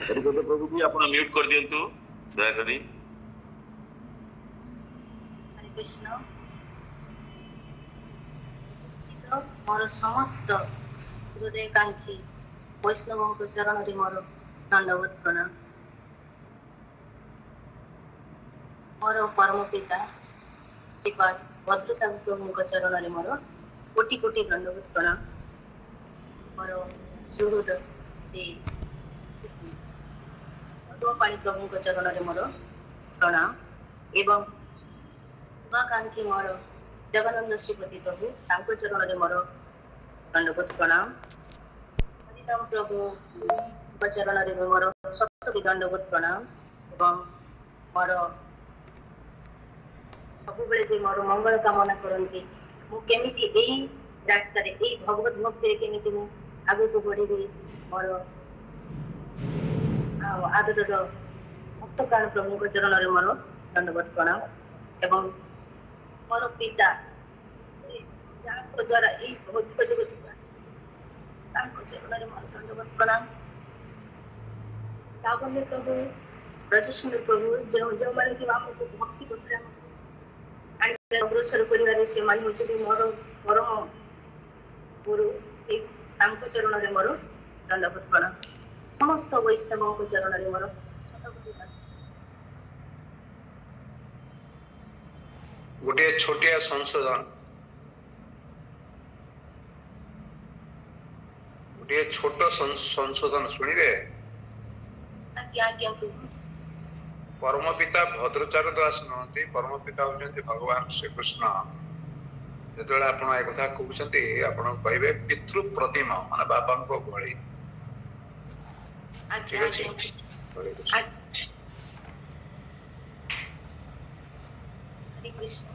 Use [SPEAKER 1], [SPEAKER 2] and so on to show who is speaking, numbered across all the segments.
[SPEAKER 1] हरिपद प्रभु जी आप म्यूट कर दिंतु दया करी।
[SPEAKER 2] हरे कृष्ण। उपस्थित मोर समस्त हृदयकांक्षी वैष्णवों चरण रे मोर दंडवत प्रणाम। मोर परम पिता श्रीपाद भद्रसाहु प्रभु चरण रे मोर कोटि कोटि दंडवत प्रणाम। मोर सुहृद श्री पद्मपाणि प्रभु चरण रे मोर प्रणाम एवं शुभाकांक्षी मोर देवानंद श्रीपति प्रभु तांको चरण रे मोर दंडवत प्रणाम। हरिनाम प्रभु चरण रे मोर सत दंडवत प्रणाम एवं मोर सब बेले जे मोर मंगल कामना करती मु केमिति एई रास्ता रे एई भगवत भक्ति रे केमिति मु आगु को बढ़िबी मोर आदर भक्त प्राण प्रभु चरण रे मोर दंडवत प्रणाम एवं मोर पिता से जाको द्वारा एई भौतिक जगत को आसी तांको चरण रे मोर दंडवत प्रणाम। लावण्य प्रभु ब्रजसुंदर प्रभु जो माने कि हमको भक्ति पथरे अग्रसर करिवारे से माने होचे मोर परम गुरु से तांको चरण रे मोर दंडवत प्रणाम। समस्त वैष्णवों को चरण रे मोर शतकोटि
[SPEAKER 3] गोटे छोटिया संशोधन गोटे छोट संशोधन शुणिबे।
[SPEAKER 2] आज्ञा आज्ञा प्रभु।
[SPEAKER 3] परम पिता भद्रचार दास नहंती परम पिता होचंती भगवान श्री कृष्ण। जेतबेले आपण ए कथा कहउछंती आपण कहबे पितृ प्रतिमा माने बाबा को भଳି।
[SPEAKER 2] आज्ञा आज्ञा हरे कृष्ण।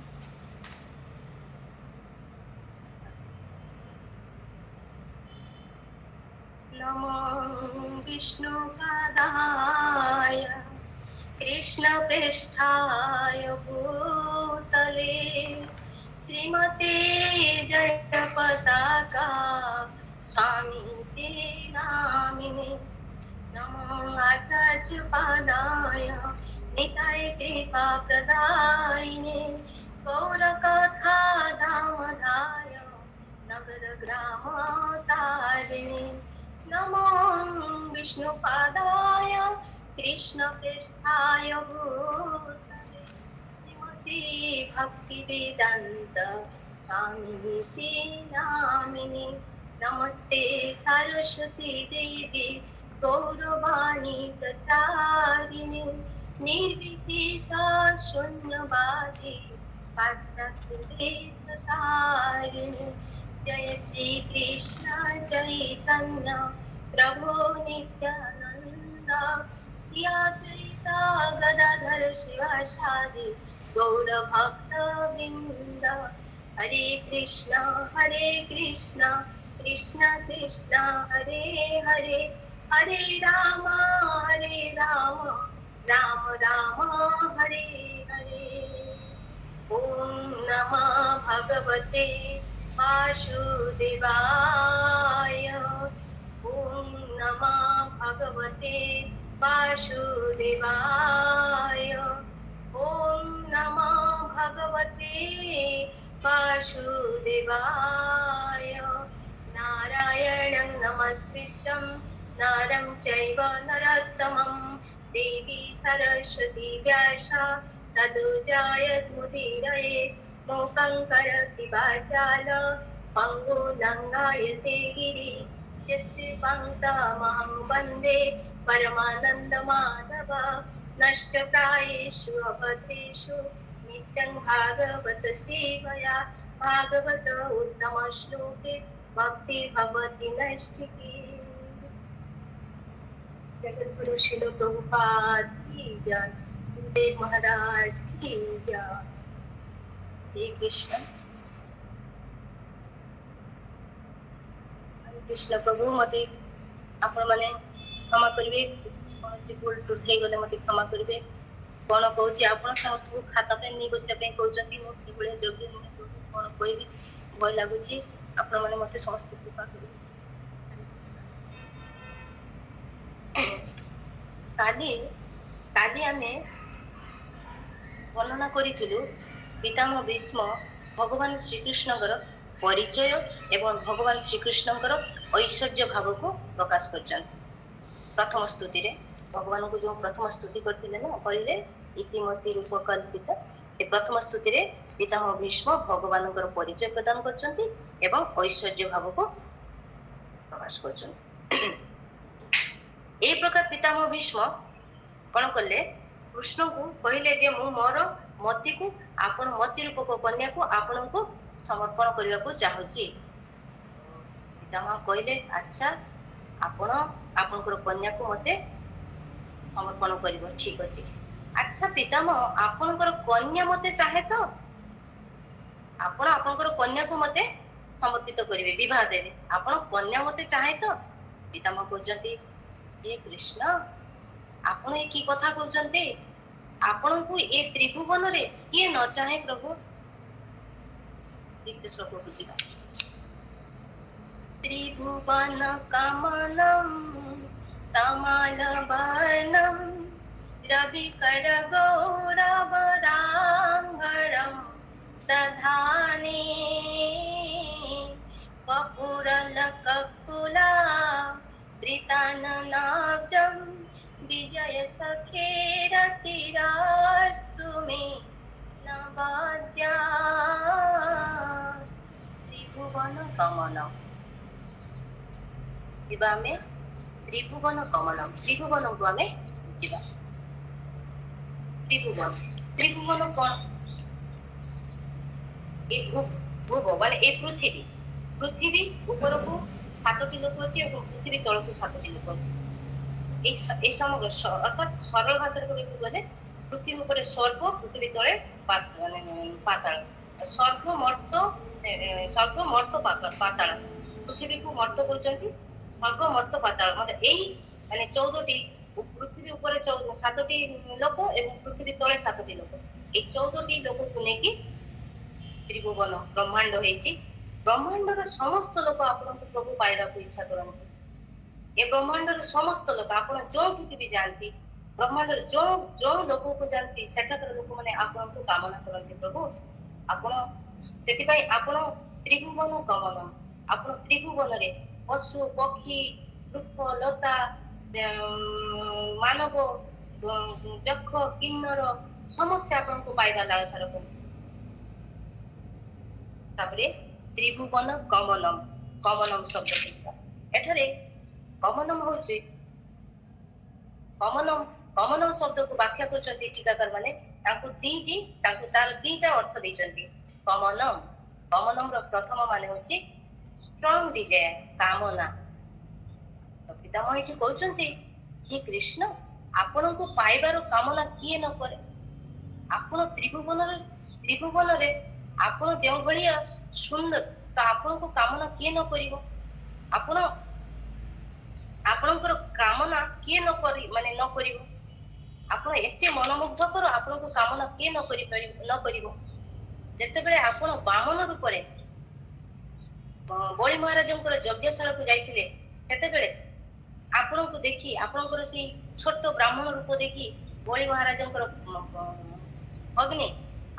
[SPEAKER 2] नमो विष्णुपादाय कृष्ण पृष्ठाय भूतले श्रीमते जय पताका स्वामी ते नामिने। नमो आचार्य पादाय निताय कृपा प्रदायिने गौर कथा दामोदाय नगर ग्राम तारिणे। नमो विष्णुपादाय कृष्ण पृष्ठाय भूतले श्रीमती भक्ति वेदांत स्वामी ते नामिने। नमस्ते सरस्वती देवी गौरवाणी प्रचारिणे निर्विशेष शून्यवादी पाश्चात्य देशतारिणे। जय श्री कृष्ण चैतन्य प्रभु नित्यानंद श्री अद्वैता गदाधर शिवासादि गौर भक्त वृंद। हरे कृष्ण कृष्ण कृष्ण हरे हरे हरे राम राम राम हरे हरे। ओम नमः भगवते वासुदेवाय ओम नमः भगवते वासुदेवाय ओम नमः भगवते वासुदेवाय। नारायणं नमस्कृतं नरं चैव नरोत्तमं देवी सरस्वती व्यासा ततो जयमुदीरये। मूकं करोति वाचालं पङ्गुं लङ्घयते गिरिं चित्तपङ्क्तमहं वन्दे परमानन्दमाधव। नष्टप्रायेषु अभद्रेषु नित्यं भागवत सेवया भागवत उत्तमश्लोके भक्तिर्भवति नैष्ठिकी। जगद्गुरु श्रील प्रभुपाद की जय। गुरुदेव महाराज की जय। हरे कृष्ण। हरे कृष्ण प्रभु मते आपण माने क्षमा करिवे कौन सी भूल टूट हे गले मते क्षमा करिवे। कौन कहूँ आपण समस्त को खाता पे नहीं बसिया पे कहउचंती मो से भले योग्य नुहे प्रभु कौन कहबी भय लागुची आपण माने मते समस्त कृपा करिवे। हरे कृष्ण। କାଲି କାଲି ଆମେ ବର୍ଣ୍ଣନା କରିଥିଲୁ ପିତାମହ ଭୀଷ୍ମ ଭଗବାନ ଶ୍ରୀକୃଷ୍ଣଙ୍କର ପରିଚୟ ଏବଂ ଭଗବାନ ଶ୍ରୀକୃଷ୍ଣଙ୍କର ଐଶ୍ୱର୍ଯ୍ୟ ଭାବକୁ ପ୍ରକାଶ କରିଛନ୍ତି। ପ୍ରଥମ ସ୍ତୁତିରେ ଭଗବାନଙ୍କୁ ଯେଉଁ ପ୍ରଥମ ସ୍ତୁତି କରିଥିଲେ ନା କହିଲେ ଇତିମତି ରୂପ କଲ୍ପିତ, ସେ ପ୍ରଥମ ସ୍ତୁତିରେ ପିତାମହ ଭୀଷ୍ମ ଭଗବାନଙ୍କର ପରିଚୟ ପ୍ରଦାନ କରିଛନ୍ତି ଏବଂ ଐଶ୍ୱର୍ଯ୍ୟ ଭାବକୁ ପ୍ରକାଶ କରିଛନ୍ତି। ଏହି ପ୍ରକାର ପିତାମହ ଭୀଷ୍ମ କଣ କଲେ, କୃଷ୍ଣଙ୍କୁ କହିଲେ ଯେ ମୁଁ ମୋର ମତିକୁ ମତି ରୂପକ କନ୍ୟାକୁ ଆପଣଙ୍କୁ ସମର୍ପଣ କରିବାକୁ ଚାହୁଁଛି। ପିତାମହ କହିଲେ ଆଚ୍ଛା, ଆପଣ ଆପଣଙ୍କର କନ୍ୟାକୁ ମତେ ସମର୍ପଣ କରିବ, ଠିକ ଅଛି। ଆଚ୍ଛା ପିତାମହ, ଆପଣଙ୍କର କନ୍ୟା ମତେ ଚାହେଁ ତ? ଆପଣ ଆପଣଙ୍କର କନ୍ୟାକୁ ମତେ ସମର୍ପିତ କରିବେ, ବିବାହ ଦେବେ, ଆପଣ କନ୍ୟା ମତେ ଚାହେଁ ତ? ପିତାମହ କହୁଛନ୍ତି ହେ କୃଷ୍ଣ, ଆପଣ ଏ କି କଥା କହୁଛନ୍ତି? ଆପଣଙ୍କୁ ଏ ତ୍ରିଭୁବନରେ କିଏ ନ ଚାହେଁ ପ୍ରଭୁ? ଦ୍ୱିତୀୟ ଶ୍ଲୋକକୁ ଯିବା। ତ୍ରିଭୁବନ କମଲମ୍ ତମାଲ ବର୍ଣ୍ଣମ୍ ରବି କର ଗୌରବରାଙ୍ଗରମ୍ ଦଧାନେ কপুরলকুলা বৃতাননাব্জম বিজয় সখেরতিরাস্তু মে নবাদ্যা ত্রিভুবন কমলম। ଯିବା ଆମେ ତ୍ରିଭୁବନ କମଲମ, ତ୍ରିଭୁବନକୁ ଆମେ ଯିବା। ତ୍ରିଭୁବନ, ତ୍ରିଭୁବନ କଣ? ଏ ଭୁବ ମାନେ ଏ ପୃଥିବୀ, ପୃଥିବୀ ଉପରକୁ 7ଟି ଲୋକ ଅଛି ଏବଂ ପୃଥିବୀ ତଳକୁ 7ଟି ଲୋକ ଅଛି। এই সমগ্র অর্থাৎ সরল ভাষাରେ କହିବାକୁ ଗଲେ ପୃଥିବୀ ଉପରେ ସ୍ୱର୍ଗ, ପୃଥିବୀ ତଳେ ପାତାଳ। ସ୍ୱର୍ଗ ମର୍ତ୍ତ ପାତାଳ, ପୃଥିବୀକୁ ମର୍ତ୍ତ କହୁଛନ୍ତି, ସ୍ୱର୍ଗ ମର୍ତ୍ତ ପାତାଳ। ମାନେ ଏଇ ମାନେ 14ଟି, ପୃଥିବୀ ଉପରେ 7ଟି ଲୋକ ଏବଂ ପୃଥିବୀ ତଳେ 7ଟି ଲୋକ, এই 14ଟି ଲୋକକୁ ନେଇକି ତ୍ରିଭୁବନ ବ୍ରହ୍ମାଣ୍ଡ ହେଇଛି। ବ୍ରହ୍ମାଣ୍ଡର ସମସ୍ତ ଲୋକ ଆପଣଙ୍କୁ ପ୍ରଭୁ ପାଇବାକୁ ଇଚ୍ଛା କରନ୍ତି। ଏ ବ୍ରହ୍ମାଣ୍ଡର ସମସ୍ତ ଲୋକ, ଆପଣ ଯୋଉଠିକି ବି ଯାଆନ୍ତି, ବ୍ରହ୍ମାଣ୍ଡର ଯୋଉ ଲୋକକୁ ଯାଆନ୍ତି, ସେଠାକାର ଲୋକମାନେ ଆପଣଙ୍କୁ କାମନା କରନ୍ତି ପ୍ରଭୁ। ଆପଣ ସେଥିପାଇଁ ଆପଣ ତ୍ରିଭୁବନ କମନ, ଆପଣ ତ୍ରିଭୁବନରେ ପଶୁ ପକ୍ଷୀ ବୃକ୍ଷ ଲତା ମାନବ ଯକ୍ଷ କିନ୍ନର ସମସ୍ତେ ଆପଣଙ୍କୁ ପାଇବା ଲାଳସା ରଖନ୍ତି। ତାପରେ ତ୍ରିଭୁବନ କମଲମ, କମଲମ ଶବ୍ଦ ବୁଝିବା। ଏଠାରେ କମଲମ ହଉଛି କମଲମ ଶବ୍ଦକୁ ବ୍ୟାଖ୍ୟା କରୁଛନ୍ତି ଟୀକାକାର ମାନେ, ତାର ଦିଟା ଅର୍ଥ ଦେଇଛନ୍ତି। କମଲମ ର ପ୍ରଥମ ମାନେ ହଉଛି ଷ୍ଟ୍ରଙ୍ଗ ଡିଜାୟାର, କାମନା। ପିତାମହ ଏଠି କହୁଛନ୍ତି ହେ କୃଷ୍ଣ, ଆପଣଙ୍କୁ ପାଇବାର କାମନା କିଏ ନ କରେ? ଆପଣ ତ୍ରିଭୁବନରେ ଆପଣ ଯେଉଁ ଭଳିଆ ସୁନ୍ଦର, ତ ଆପଣଙ୍କୁ କାମନା କିଏ ନ କରିବ? ଆପଣଙ୍କର କାମନା କିଏ ନ କରିବ? ଆପଣ ଏତେ ମନମୁଗ୍ଧକର, ଆପଣଙ୍କୁ କାମନା କିଏ ନ କରିବ? ଯେତେବେଳେ ଆପଣ ବାମନ ରୂପରେ ବଳି ମହାରାଜଙ୍କର ଯଜ୍ଞଶାଳାକୁ ଯାଇଥିଲେ, ସେତେବେଳେ ଆପଣଙ୍କୁ ଦେଖି, ଆପଣଙ୍କର ସେଇ ଛୋଟ ବ୍ରାହ୍ମଣ ରୂପ ଦେଖି ବଳି ମହାରାଜଙ୍କର ଭଗ୍ନୀ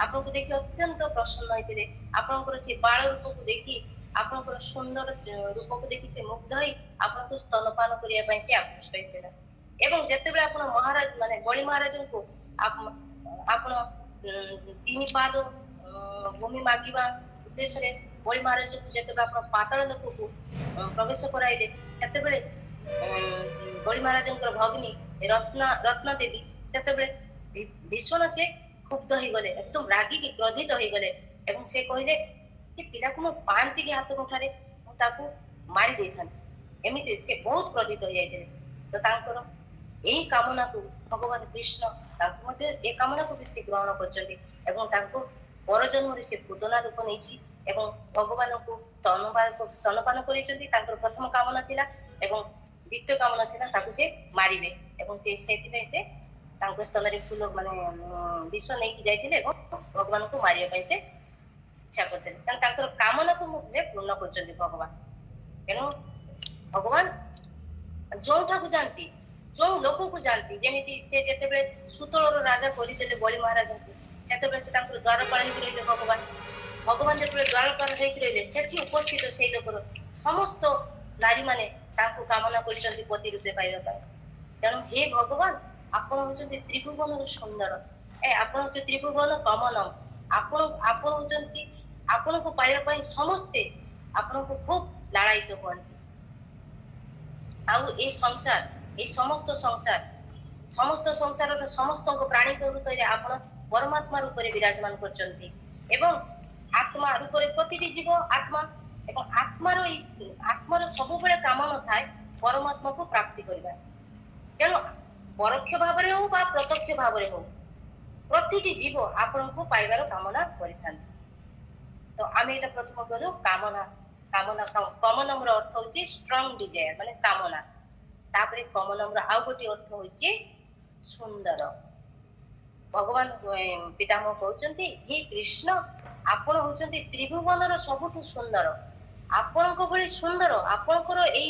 [SPEAKER 2] ଆପଣଙ୍କୁ ଦେଖି ଅତ୍ୟନ୍ତ ପ୍ରସନ୍ନ ହେଇଥିଲେ। ଆପଣଙ୍କର ସେ ବାଳ ରୂପକୁ ଦେଖି, ଆପଣଙ୍କର ସୁନ୍ଦର ରୂପକୁ ଦେଖି ସେ ମୁଗ୍ଧ ହୋଇ ଆପଣଙ୍କୁ ସ୍ତନପାନ କରିବା ପାଇଁ ସେ ଆକୃଷ୍ଟ ହେଇଥିଲା। ଏବଂ ଯେତେବେଳେ ଆପଣ ବଳି ମହାରାଜଙ୍କୁ ଆପଣ 3 ପାଦ ଭୂମି ମାଗିବା ଉଦ୍ଦେଶ୍ୟରେ ବଳି ମହାରାଜଙ୍କୁ ଯେତେବେଳେ ଆପଣ ପାତାଳ ଲୋକକୁ ପ୍ରବେଶ କରାଇଲେ, ସେତେବେଳେ ବଳି ମହାରାଜଙ୍କର ଭଗ୍ନୀ ରତ୍ନ ଦେବୀ ସେତେବେଳେ ଭୀଷଣ ସେ କ୍ଷୁବ୍ଧ ହେଇଗଲେ, ଏକଦମ ରାଗିକି କ୍ରୋଧିତ ହେଇଗଲେ ଏବଂ ସେ କହିଲେ ସେ ପିଲାକୁ ମୁଁ ପାଆନ୍ତି କି ହାତ ମୁଠାରେ, ମୁଁ ତାକୁ ମାରି ଦେଇଥାନ୍ତି। ଏମିତି ସେ ବହୁତ କ୍ରୋଧିତ ହେଇଯାଇଥିଲେ। ତ ତାଙ୍କର ଏହି କାମନାକୁ ଭଗବାନ କୃଷ୍ଣ ତାଙ୍କୁ ମଧ୍ୟ ଏ କାମନାକୁ ବି ସେ ଗ୍ରହଣ କରିଛନ୍ତି ଏବଂ ତାଙ୍କୁ ପରଜନ୍ମରେ ସେ ପୁତନା ରୂପ ନେଇଛି ଏବଂ ଭଗବାନଙ୍କୁ ସ୍ତନପାନ କରିଛନ୍ତି। ତାଙ୍କର ପ୍ରଥମ କାମନା ଥିଲା ଏବଂ ଦ୍ୱିତୀୟ କାମନା ଥିଲା ତାକୁ ସେ ମାରିବେ ଏବଂ ସେଥିପାଇଁ ସେ ତାଙ୍କ ସ୍ଥଳରେ ଫୁଲ ବିଷ ନେଇକି ଯାଇଥିଲେ ଏବଂ ଭଗବାନଙ୍କୁ ମାରିବା ପାଇଁ ସେ ଇଚ୍ଛା କରିଥିଲେ। ତାଙ୍କର କାମନାକୁ ପୂର୍ଣ୍ଣ କରୁଛନ୍ତି ଭଗବାନ। ତେଣୁ ଭଗବାନ ଯୋଉଠାକୁ ଯାଆନ୍ତି, जो लोक को जानती जेमिति से जेतेबेले सुतळर राजा करिदेले बलि महाराज को सेतेबेले से तांकर द्वारपाल हेकि रहिले भगवान भगवान जेतेबेले द्वारपाल हेकि रहिले सेठी उपस्थित सेई लोकर समस्त नारी माने तांको कामना करिसंती पति रूपे पाइबा पाए तेणु हे भगवान आपण होचंती त्रिभुवन सुंदर ए आपण होचे त्रिभुवन कमलम आपण आपण होचंती आपण को पाइबा पाए समस्ते आपण को खूब लालायित होंती आउ ए संसार ए समस्त संसार समस्त प्राणी रूप आपण परमात्मा रूप में विराजमान करचंती एवं आत्मा रूप में प्रतिटी जीव आत्मा एवं आत्मार सब बेले काम न थाए परमात्मा को प्राप्ति करबा तेणु परोक्ष भाव रे हो बा प्रत्यक्ष भाव रे हो प्रतिटी जीव आपण को पाइबार कामना करिथांती तो आमे एटा प्रथम गलो कामना कमनम रो अर्थ होची स्ट्रांग डिजायर माने कामना तापरे कमनम रो आउ गोटी अर्थ होची सुंदर भगवान पितामह कहउचंती हे कृष्ण आपण होचंती त्रिभुवन रो सबुठु सुंदर आपण को भली सुंदर आपण को एई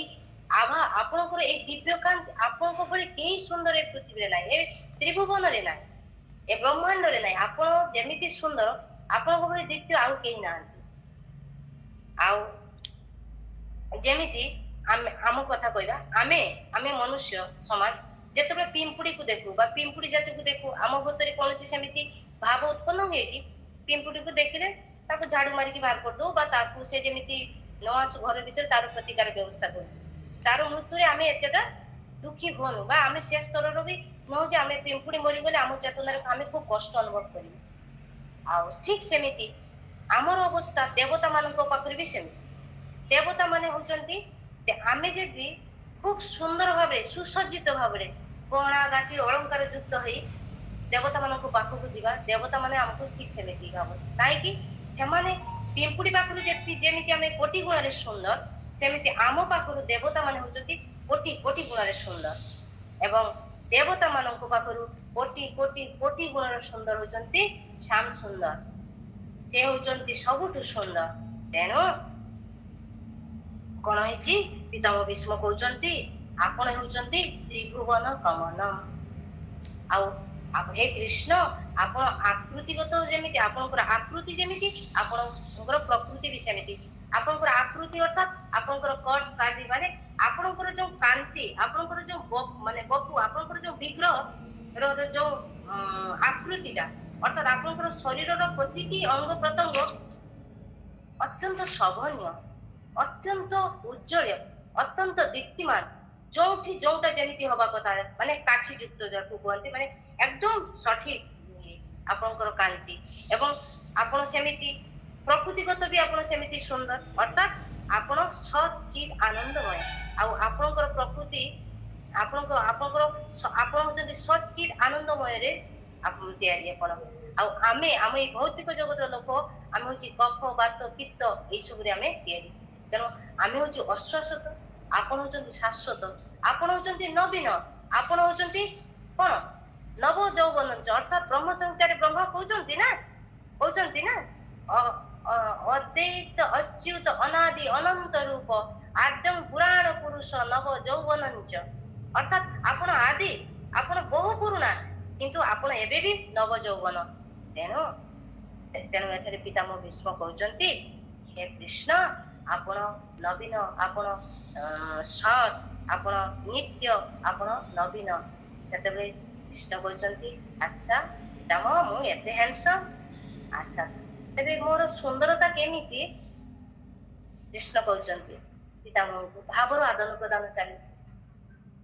[SPEAKER 2] आभा आपण को ए दिव्यकांत आपण को भली केही सुंदर ए पृथ्वी रे नाही ए त्रिभुवन रे नाही ए ब्रह्मांड रे नाही आपण जेमिति सुंदर आपण को भली दिव्य आउ केही नांती आउ जेमिति आम कथा कहबा आमे मनुष्य समाज जेतबे पिंपुड़ी को देखु बा पिंपुड़ी जाति को देखु आम भीतर कोनसी सेमिति भाव उत्पन्न हुए कि पिंपुड़ी को देखिले ताको झाड़ू मारी की बाहर कर दो बा ताको से जेमिति नवास घर भीतर तार प्रतिकार व्यवस्था करू तार मृत्यु रे आमे एतेटा दुखी होनु बा आमे से स्तर रो भी न जे आमे पिंपुड़ी मरि गेले आम चेतना रे आमे खूब कष्ट अनुभव करी आ ठीक सेमिति आमर अवस्था देवता मानक पाखरे भी सेमिति देवता माने होचंती आमे जदि खूब सुंदर भावे सुसज्जित भावे गहना गाठी अलंकार युक्त होई देवता मानक पाखक जीवा देवता माने हमको ठीक सेमिति भाव काहे कि सेमाने पिंपुड़ी पाखरु जेमिति आमे कोटि गुण रे सुंदर सेमिति आम पाखरु देवता माने होचंती कोटि कोटि गुण रे सुंदर एवं देवता मानक पाखरु कोटि कोटि कोटि गुण रे सुंदर होचंती श्याम सुंदर से होचंती सबुठु सुंदर तेणु कोन हेची पितामह भीष्म कहउचंती आपण हेउचंती त्रिभुवन कमलम आप हे कृष्ण आपण आकृतिगत जेमिति आपनकर आकृति जेमिति आपनकर प्रकृति भी सेमिति आपनकर आकृति अर्थात आपनकर कट कादी माने आपनकर जो कांति आपनकर जो माने बपु आपनकर जो विग्रह रो जो आकृतिटा अर्थात आपनकर शरीर रो प्रतिटी अंग प्रत्यंग अत्यंत शोभनीय अत्यंत उज्जवल अत्यंत दीप्तिमान जोठी जोटा जेमिति होबा कथा माने काठी युक्त जाकु कहंती माने एकदम सठिक आपनकर कांति एवं आपण सेमिति प्रकृतिगत भी आपण सेमिति सुंदर अर्थात आपण सचित आनंदमय आ आपनकर प्रकृति आपनकर आपनकर आपण जदि सचित आनंदमय रे आपण तयारी आपण आ आमे आमे भौतिक जगत लोक आमे होची कफ वात पित्त ए सब रे आमे तयारी तेणु आमे होची अश्वासत आपण होचंती शाश्वत आपण होचंती नवीन आपण होचंती कोन नव यौवन अर्थात ब्रह्म संहिता ब्रह्मा कहउचंती ना अद्वैत अच्युत अनादि अनंत रूप आद्यम पुराण पुरुष नव यौवनंच अर्थात आपण आदि आपण बहु पुराना किंतु आपण एबे भी नव यौवन तेणु एठारे पितामह भीष्म कहउचंती हे कृष्ण आपण नवीन आपण सत आपण नित्य आपण नवीन सेतबे कृष्ण कहउचंती अच्छा पितामह मु एते हैंडसम अच्छा अच्छा तबे मोर सुंदरता केमिति कृष्ण कहउचंती पितामह को भावर आदान प्रदान चलिछि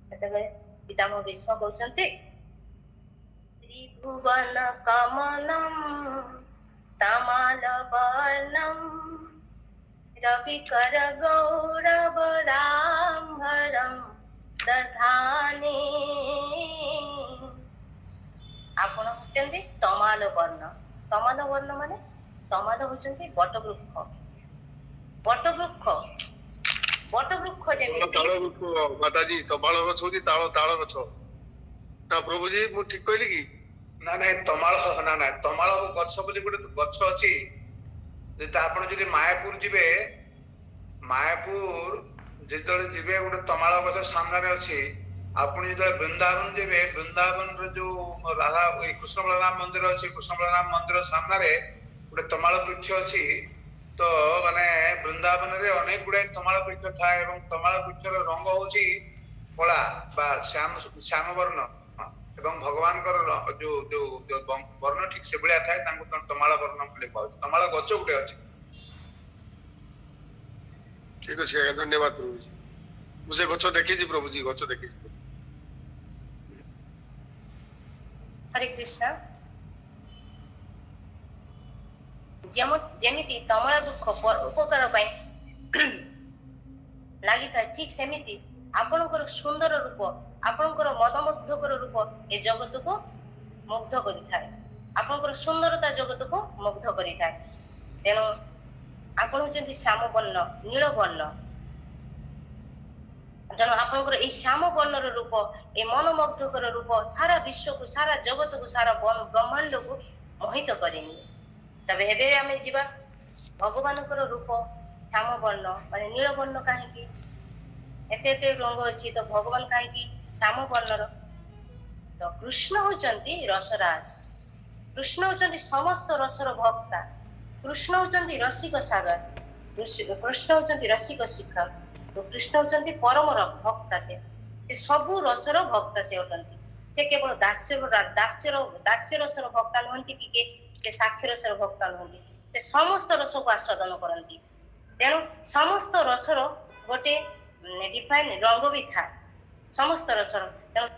[SPEAKER 2] सेतबे पितामह भीष्म कहउचंती त्रिभुवन कमलम तमाल वर्णम रविकर गौरव रामभरम दधाने आपण होचंती तमाल वर्ण माने तमाल होचंती बटवृक्ष जेमिति
[SPEAKER 4] ताଳ ଗଛ ମାତାଜୀ ତମାଳ ଗଛ ହଉଛି ତାଳ ଗଛ ନା ପ୍ରଭୁଜୀ ମୁଁ ଠିକ କହିଲି କି?
[SPEAKER 3] ନା ତମାଳ ଗଛ ବୋଲି ଗୋଟେ ଗଛ ଅଛି ଯେତେ ଆପଣ ଯଦି ମାୟାପୁର ଯିବେ ଯେତେବେଳେ ଯିବେ ଗୋଟେ ତମାଳ ଗଛ ସାମ୍ନାରେ ଅଛି ଆପଣ ଯେତେବେଳେ ବୃନ୍ଦାବନ ଯିବେ ବୃନ୍ଦାବନର ଯୋଉ ରାଧା କୃଷ୍ଣ ବଳରାମ ମନ୍ଦିର ଅଛି କୃଷ୍ଣ ବଳରାମ ମନ୍ଦିର ସାମ୍ନାରେ ଗୋଟେ ତମାଳ ବୃକ୍ଷ ଅଛି ତ ମାନେ ବୃନ୍ଦାବନରେ ଅନେକ ଗୁଡାଏ ତମାଳ ବୃକ୍ଷ ଥାଏ ଏବଂ ତମାଳ ବୃକ୍ଷର ରଙ୍ଗ ହଉଛି କଳା ବା ଶ୍ୟାମ ବର୍ଣ୍ଣ ଏବଂ ଭଗବାନଙ୍କର ଯୋଉ ଯୋଉ ଯୋଉ ବର୍ଣ୍ଣ ଠିକ ସେଭଳିଆ ଥାଏ ତାଙ୍କୁ ତମାଳ ବର୍ଣ୍ଣ ବୋଲି କୁହାଯାଉଛି ତମାଳ ଗଛ ଗୋଟେ ଅଛି।
[SPEAKER 4] ଠିକ ଅଛି ଆଜ୍ଞା ଧନ୍ୟବାଦ ପ୍ରଭୁଜୀ ମୁଁ ସେ ଗଛ ଦେଖିଛି ପ୍ରଭୁଜୀ ଗଛ ଦେଖିଛି।
[SPEAKER 2] ହରେ କୃଷ୍ଣ ଯେମିତି ତମଳା ବୃକ୍ଷ ଉପକାର ପାଇଁ ଲାଗିଥାଏ ଠିକ ସେମିତି ଆପଣଙ୍କର ସୁନ୍ଦର ରୂପ ଆପଣଙ୍କର ମଦମୁଗ୍ଧକର ରୂପ ଏ ଜଗତକୁ ମୁଗ୍ଧ କରିଥାଏ ଆପଣଙ୍କର ସୁନ୍ଦରତା ଜଗତକୁ ମୁଗ୍ଧ କରିଥାଏ ତେଣୁ ଆପଣ ହଉଛନ୍ତି ଶ୍ୟାମ ବର୍ଣ୍ଣ ନୀଳ ବର୍ଣ୍ଣ ତେଣୁ ଆପଣଙ୍କର ଏଇ ଶ୍ୟାମ ବର୍ଣ୍ଣର ରୂପ ଏ ମନମୁଗ୍ଧକର ରୂପ ସାରା ବିଶ୍ୱକୁ ସାରା ଜଗତକୁ ସାରା ବ୍ରହ୍ମାଣ୍ଡକୁ ମୋହିତ କରେନି। ତେବେ ଏବେ ଆମେ ଯିବା ଭଗବାନଙ୍କର ରୂପ ଶ୍ୟାମ ବର୍ଣ୍ଣ ମାନେ ନୀଳ ବର୍ଣ୍ଣ କାହିଁକି ଏତେ ଏତେ ରଙ୍ଗ ଅଛି ତ ଭଗବାନ କାହିଁକି ଶ୍ୟାମ ବର୍ଣ୍ଣର ତ କୃଷ୍ଣ ହଉଛନ୍ତି ରସରାଜ କୃଷ୍ଣ ହଉଛନ୍ତି ସମସ୍ତ ରସର ଭକ୍ତା କୃଷ୍ଣ ହଉଛନ୍ତି ରସିକ ସାଗର କୃଷ୍ଣ ହଉଛନ୍ତି ରସିକ ଶିଖର କୃଷ୍ଣ ହଉଛନ୍ତି ପରମର ଭକ୍ତା ସେ ସବୁ ରସର ଭକ୍ତା ସେ ଅଟନ୍ତି ସେ କେବଳ ଦାସ୍ୟ ରସର ଭକ୍ତା ନୁହନ୍ତି କି ସେ ସାକ୍ଷୀ ରସର ଭକ୍ତା ନୁହନ୍ତି ସେ ସମସ୍ତ ରସକୁ ଆସ୍ୱାଦନ କରନ୍ତି ତେଣୁ ସମସ୍ତ ରସର ଗୋଟେ ଡିଫାଇନ ରଙ୍ଗ ବି ଥାଏ ସମସ୍ତ ରସର ତେଣୁ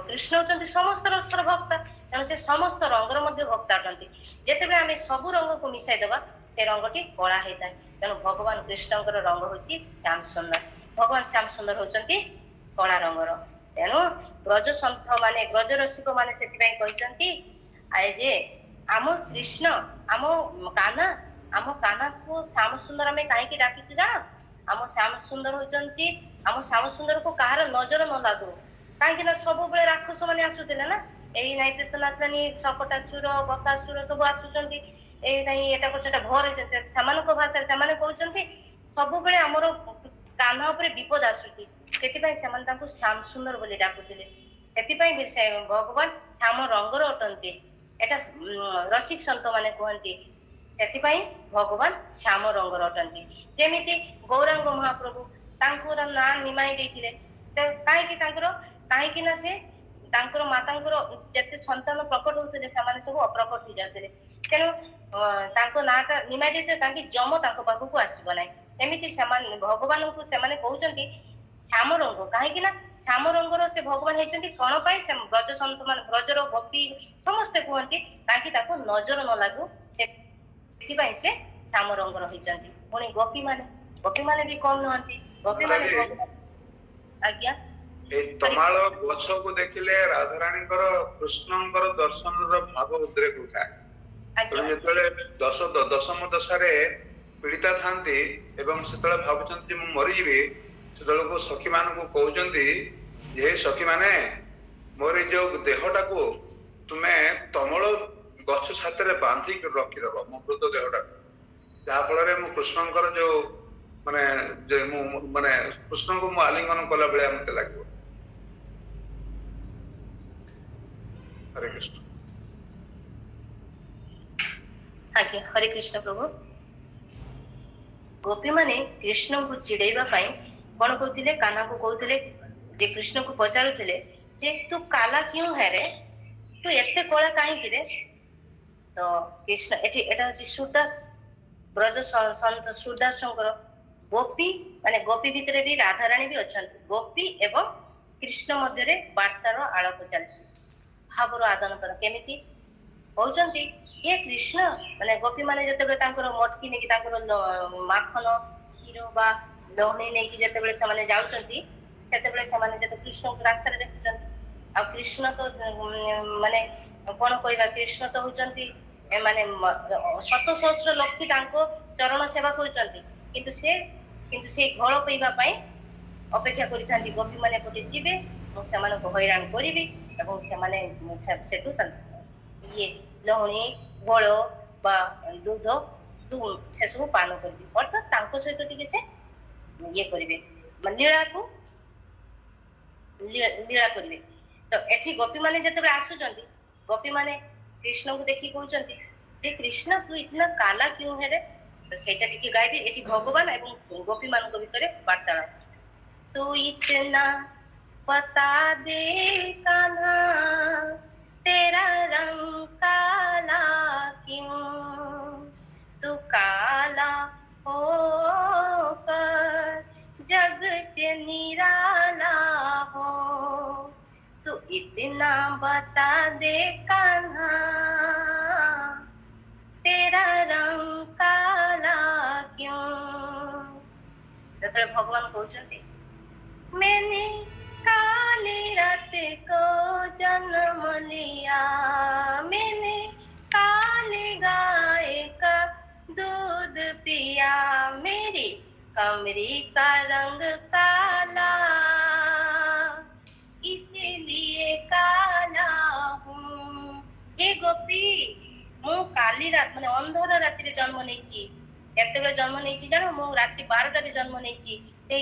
[SPEAKER 2] କୃଷ୍ଣ ହଉଛନ୍ତି ସମସ୍ତ ରସର ଭକ୍ତା ତେଣୁ ସେ ସମସ୍ତ ରଙ୍ଗର ମଧ୍ୟ ଭକ୍ତା ଅଟନ୍ତି ଯେତେବେଳେ ଆମେ ସବୁ ରଙ୍ଗକୁ ମିଶାଇ ଦେବା ସେ ରଙ୍ଗଟି କଳା ହେଇଥାଏ ତେଣୁ ଭଗବାନ କୃଷ୍ଣଙ୍କର ରଙ୍ଗ ହଉଛି ଶ୍ୟାମ ସୁନ୍ଦର ଭଗବାନ ଶ୍ୟାମ ସୁନ୍ଦର ହଉଛନ୍ତି କଳା ରଙ୍ଗର ତେଣୁ ବ୍ରଜ ସନ୍ଥ ମାନେ ବ୍ରଜ ରସିକ ମାନେ ସେଥିପାଇଁ କହିଛନ୍ତି ଆଏ ଯେ ଆମ କୃଷ୍ଣ ଆମ କାହ୍ନାକୁ ଶ୍ୟାମ ସୁନ୍ଦର ଆମେ କାହିଁକି ଡାକିଛୁ ଜାଣ ଆମ ଶ୍ୟାମ ସୁନ୍ଦର ହଉଛନ୍ତି ଆମ ଶ୍ୟାମ ସୁନ୍ଦରକୁ କାହାର ନଜର ନ ଲାଗୁ କାହିଁକି ନା ସବୁବେଳେ ରାକ୍ଷସ ମାନେ ଆସୁଥିଲେ ନା ଏଇ ନାଇଁ ପେତନ ଆସିଲାନି ସପଟାସୁର ବକାସୁର ସବୁ ଆସୁଛନ୍ତି ଏଇ ନାଇଁ ଏଟା ସେଟା ଭର ହେଇଛନ୍ତି ସେମାନଙ୍କ ଭାଷାରେ ସେମାନେ କହୁଛନ୍ତି ସବୁବେଳେ ଆମର କାହ୍ନା ଉପରେ ବିପଦ ଆସୁଛି ସେଥିପାଇଁ ସେମାନେ ତାଙ୍କୁ ଶ୍ୟାମ ସୁନ୍ଦର ବୋଲି ଡାକୁଥିଲେ ସେଥିପାଇଁ ଭଗବାନ ଶ୍ୟାମ ରଙ୍ଗର ଅଟନ୍ତି ଏଟା ରସିକ ସନ୍ଥ ମାନେ କୁହନ୍ତି ସେଥିପାଇଁ ଭଗବାନ ଶ୍ୟାମ ରଙ୍ଗର ଅଟନ୍ତି ଯେମିତି ଗୌରାଙ୍ଗ ମହାପ୍ରଭୁ ତାଙ୍କର ନାଁ ନିମାଇ ଦେଇଥିଲେ କାହିଁକି ନା ସେ ତାଙ୍କର ମାତାଙ୍କର ଯେତେ ସନ୍ତାନ ପ୍ରକଟ ହଉଥିଲେ ସେମାନେ ସବୁ ଅପ୍ରକଟ ହେଇଯାଉଥିଲେ ତେଣୁ ତାଙ୍କ ନାଁଟା ନିମାଇ ଦେଇଥିଲେ କାହିଁକି ଯମ ତାଙ୍କ ପାଖକୁ ଆସିବ ନାହିଁ ସେମିତି ସେମାନେ ଭଗବାନଙ୍କୁ ସେମାନେ କହୁଛନ୍ତି ଶ୍ୟାମ ରଙ୍ଗ କାହିଁକି ନା ଶ୍ୟାମ ରଙ୍ଗର ସେ ଭଗବାନ ହେଇଛନ୍ତି କଣ ପାଇଁ ସେ ବ୍ରଜ ସନ୍ଥ ମାନେ ବ୍ରଜର ଗୋପୀ ସମସ୍ତେ କୁହନ୍ତି କାହିଁକି ତାକୁ ନଜର ନ ଲାଗୁ ସେଥିପାଇଁ ସେ ଶ୍ୟାମ ରଙ୍ଗର ହେଇଛନ୍ତି ପୁଣି ଗୋପୀ ମାନେ ବି କମ ନୁହନ୍ତି ଗୋପୀ ମାନେ ଆଜ୍ଞା
[SPEAKER 3] এই ତମାଳ ଗଛକୁ ଦେଖିଲେ ରାଧାରାଣୀଙ୍କର କୃଷ୍ଣଙ୍କର ଦର୍ଶନର ଭାବ ଉଦ୍ରେକ ହୋଇଥାଏ ଯେତେବେଳେ ଦଶମ ଦଶାରେ ପୀଡ଼ିତା ଥାନ୍ତି ଏବଂ ସେତେବେଳେ ଭାବୁଛନ୍ତି ଯେ ମୁଁ ମରିଯିବି ସେତେବେଳକୁ ସଖୀ ମାନଙ୍କୁ କହୁଛନ୍ତି ଯେ ସଖୀ ମାନେ ମୋର ଏଇ ଯୋଉ ଦେହଟାକୁ ତୁମେ ତମଳ ଗଛ ସାଥିରେ ବାନ୍ଧିକି ରଖିଦବ ମୋ ମୃତ ଦେହଟାକୁ ଯାହା ଫଳରେ ମୁଁ କୃଷ୍ଣଙ୍କର ଯୋଉ ମାନେ କୃଷ୍ଣଙ୍କୁ ମୁଁ ଆଲିଙ୍ଗନ କଲା ଭଳିଆ ମତେ ଲାଗିବ। हरे कृष्ण
[SPEAKER 2] आज्ञा हरे कृष्ण प्रभु गोपी माने कृष्ण को चिड़ेଇବା ପାଇଁ କଣ କହୁଥିଲେ କାହ୍ନା को କହୁଥିଲେ ଯେ कृष्ण को ପଚାରୁଥିଲେ ଯେ ତୁ କାଲା क्यों है रे तू ଏତେ କଳା କାହିଁକି रे ତ कृष्ण ଏଟା ଅଛି ସୁଦାସ ବ୍ରଜ ସନ୍ଥ ସୁଦାସଙ୍କର ଗୋପୀ ମାନେ ଗୋପୀ ଭିତରେ ବି ରାଧାରାଣୀ ବି ଅଛନ୍ତି ଗୋପୀ ଏବଂ କୃଷ୍ଣ ମଧ୍ୟରେ ବାର୍ତ୍ତାର ଆଳାପ ଚାଲିଛି ଭାବର ଆଦାନ ପ୍ରଦାନ କେମିତି କହୁଛନ୍ତି ଏ କୃଷ୍ଣ ମାନେ ଗୋପୀ ମାନେ ଯେତେବେଳେ ତାଙ୍କର ମଟକି ନେଇକି ତାଙ୍କର ମାଖନ କ୍ଷୀର ବା ଲହୁଣୀ ନେଇକି ଯେତେବେଳେ ସେମାନେ ଯାଉଛନ୍ତି ସେତେବେଳେ ସେମାନେ ଯେତେ କୃଷ୍ଣଙ୍କୁ ରାସ୍ତାରେ ଦେଖୁଛନ୍ତି ଆଉ କୃଷ୍ଣ ତ ମାନେ କଣ କହିବା କୃଷ୍ଣ ତ ହଉଛନ୍ତି ମାନେ ଶତ ସହସ୍ର ଲକ୍ଷ ତାଙ୍କ ଚରଣ ସେବା କରୁଛନ୍ତି କିନ୍ତୁ ସେ ଘଳ ପିଇବା ପାଇଁ ଅପେକ୍ଷା କରିଥାନ୍ତି ଗୋପୀ ମାନେ ଗୋଟେ ଯିବେ ମୁଁ ସେମାନଙ୍କୁ ହଇରାଣ କରିବି ଏବଂ ସେମାନେ ସେଠୁ ଲହୁଣୀ ଘୋଳ ବା ଦୁଧ ସେସବୁ ପାନ କରିବେ ଅର୍ଥାତ୍ ତାଙ୍କ ସହିତ ଟିକେ ସେ ଇଏ କରିବେ ଲୀଳାକୁ लीला करिवे तो एठी गोपी माने जते आसुचंती गोपी माने कृष्ण को देखि कहउचंती जे कृष्ण तू इतना काला क्यों है रे तो सेटा टिके गाइबे एठी भगवान एवं गोपी मान को भितरे वार्तालाप तू इतना बता दे कान्हा तेरा रंग काला क्यों तू काला होकर जग से निराला हो तू इतना बता दे कान्हा तेरा रंग काला क्यों जब भगवान कहते मैंने काली रात को जन्म लिया मैंने काली गाय का दूध पिया मेरी कमरी का रंग काला इसीलिए काला हूँ हे गोपी मु काली रात माने अंधर रात्रि जन्म नेची केतेबेले जन्म नेची जानो मु राति 12 रे जन्म नेची से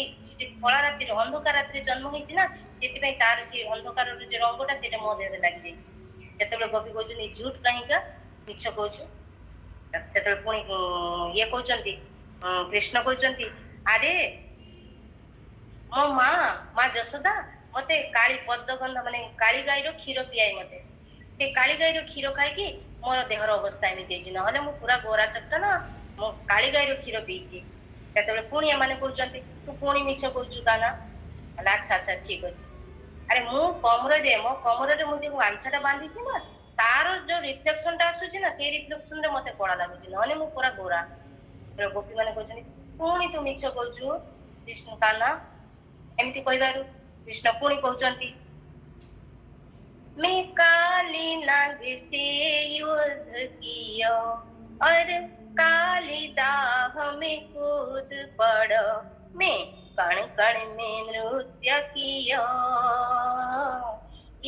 [SPEAKER 2] फला रात्रि अंधकार रात्रि जन्म होईची ना सेति पई तार से अंधकार रो जे रंगटा सेटा मो देह रे लागि जाईची सेतेबेले गोपी कहउछनी झूठ काहीका मिछ कहउछु सेतेबेले पुनी ये कहउचंती कृष्ण कहउचंती अरे मो माँ जशोदा मते काली पद्मगंध माने काली गाईर क्षीर पियाई मते से काली गाईर क्षीर खाई कि मोर देहर अवस्था एमि देछि नहले मु पूरा गोरा चट्टा ना मो काली गाईर क्षीर पीछि सेतेबेले पुनी माने कहउचंती तू पुनी मिछ कहउछु काना अच्छा अच्छा ठीक अछि अरे मु कमर रे मु जे आंछाटा बांधिछि ना तार जो रिफ्लेक्शन टा आसुछि ना से रिफ्लेक्शन रे मते कळा लागुछि नहले मु पूरा गोरा गोपी माने कहउछंती पुनी तू मिछ कहउछु कृष्ण काना एमती कहबारु कृष्ण पुणी कहउचंती मैं काली नाग से युद्ध किया और काली दाह में कूद पड़ो मैं कण कण में नृत्य किया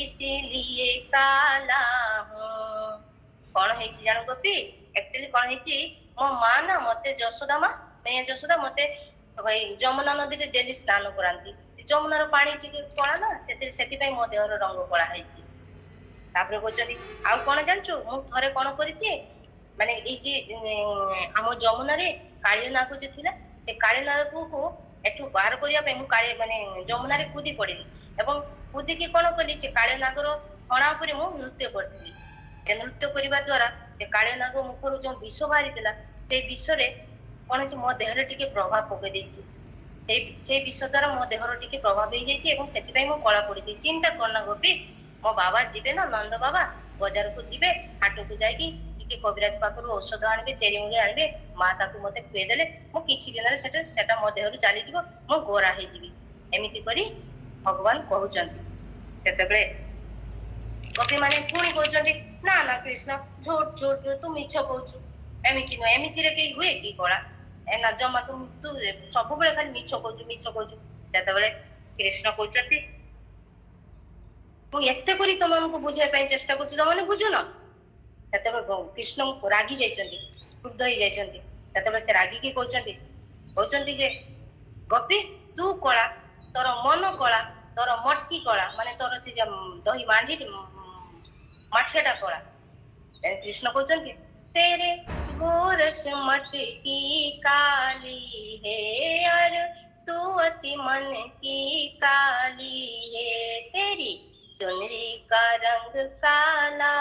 [SPEAKER 2] इसीलिए काला हूँ कौन है जान गोपी एक्चुअली कौन है मो माँ ना मते जशोदा माँ मैं जशोदा मते जमुना नदी रे डेली स्नान करांती जमुनार पानी टिके कला ना से मो देहर रंग कला है कहते आउ कौन जानचु मु थरे कौन करिछि माने आम जमुना रे काली नाग जे थिला से काली नाग को एठू बाहर करिया पे मु काली माने जमुना रे कूदी पड़िली एवं कूदी के कौन कली से काली नागर फणा ऊपर मु नृत्य करथिली से नृत्य करिबा द्वारा से काली नाग मुखरु जो विष बाहरी थिला से विष रे कौन अछि मो देहरे टिके प्रभाव पके देछि से विष द्वारा मो देहर टिके प्रभाव हो जाइछि एवं सेति पई मो कला पड़िछि चिंता करना गोपी मो बाबा जिबे ना नंद बाबा बाजार को जिबे हाट को जाइकी टिके कविराज पाखरु औषध आनिबे चेरी मुंगे आनिबे माँ ताकू मते खुए देले मो किछि दिन रे सेटा मो देहरु चली जिवो मो गोरा हे जिबी एमिति करी भगवान कहउचंती सेतेबेले गोपी माने पुणी कहउचंती ना ना कृष्ण झूठ झूठ तू मिछ कहउछु एमिति न एमिति रे के हुए की कला एना जमा तू सब बेले खाली मिछ कहउछु सेतेबेले कृष्ण कहउचंती मु एते करी तुमको बुझाय पई चेष्टा करछु तमने बुझु न सेतेबेले कृष्ण रागी जाइचंती क्रुद्ध होई जाइचंती सेतेबेले से रागी की कहउचंती जे गोपी तू कला तोर मन कला तोर मटकी कला माने तोर से दही मांडी माठियाटा कला कृष्ण कहउचंती तेरे गोरस मटकी काली है और तू अति मन की काली है तेरी चुनरी का रंग काला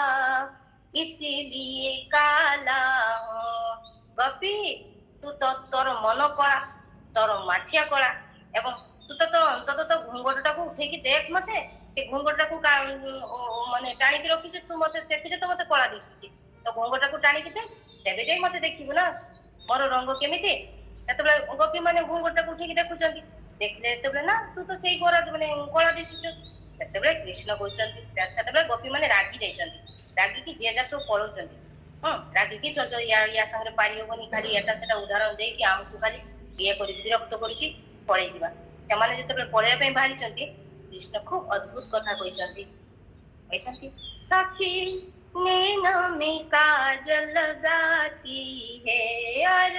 [SPEAKER 2] इसीलिए काला हूँ गोपी तू तो तोर मन कला तोर माठिया कला एवं तू तो तोर अंतत तो घुंघटटा को उठे की देख मते से घुंघटटा को माने टाणी की रखी तू मते सेतिरे तो मते कला दिसुची तो घुंघटा को टाणी की देख तेबे जाई मते देखिबो ना मोर रंग केमिति सेतबे गोपी माने घुंघटा को उठे की देखुचंती देखले तेबे ना तू तो सेही गोरा माने कला दिसुचु सेतबे कृष्ण कहउचंती सेतबे गोपी माने रागी जाइचंती रागी की जे जा सब पळौचंती रागी की चल या संगे पारी होबनी खाली एटा सेटा उदाहरण दे कि हमकु खाली ये करी विरक्त करिछि पळै जिबा से माने जेतबे पळैया पे बाहरीचंती कृष्ण खूब अद्भुत कथा कहइचंती सखी नैनों में काजल लगाती है और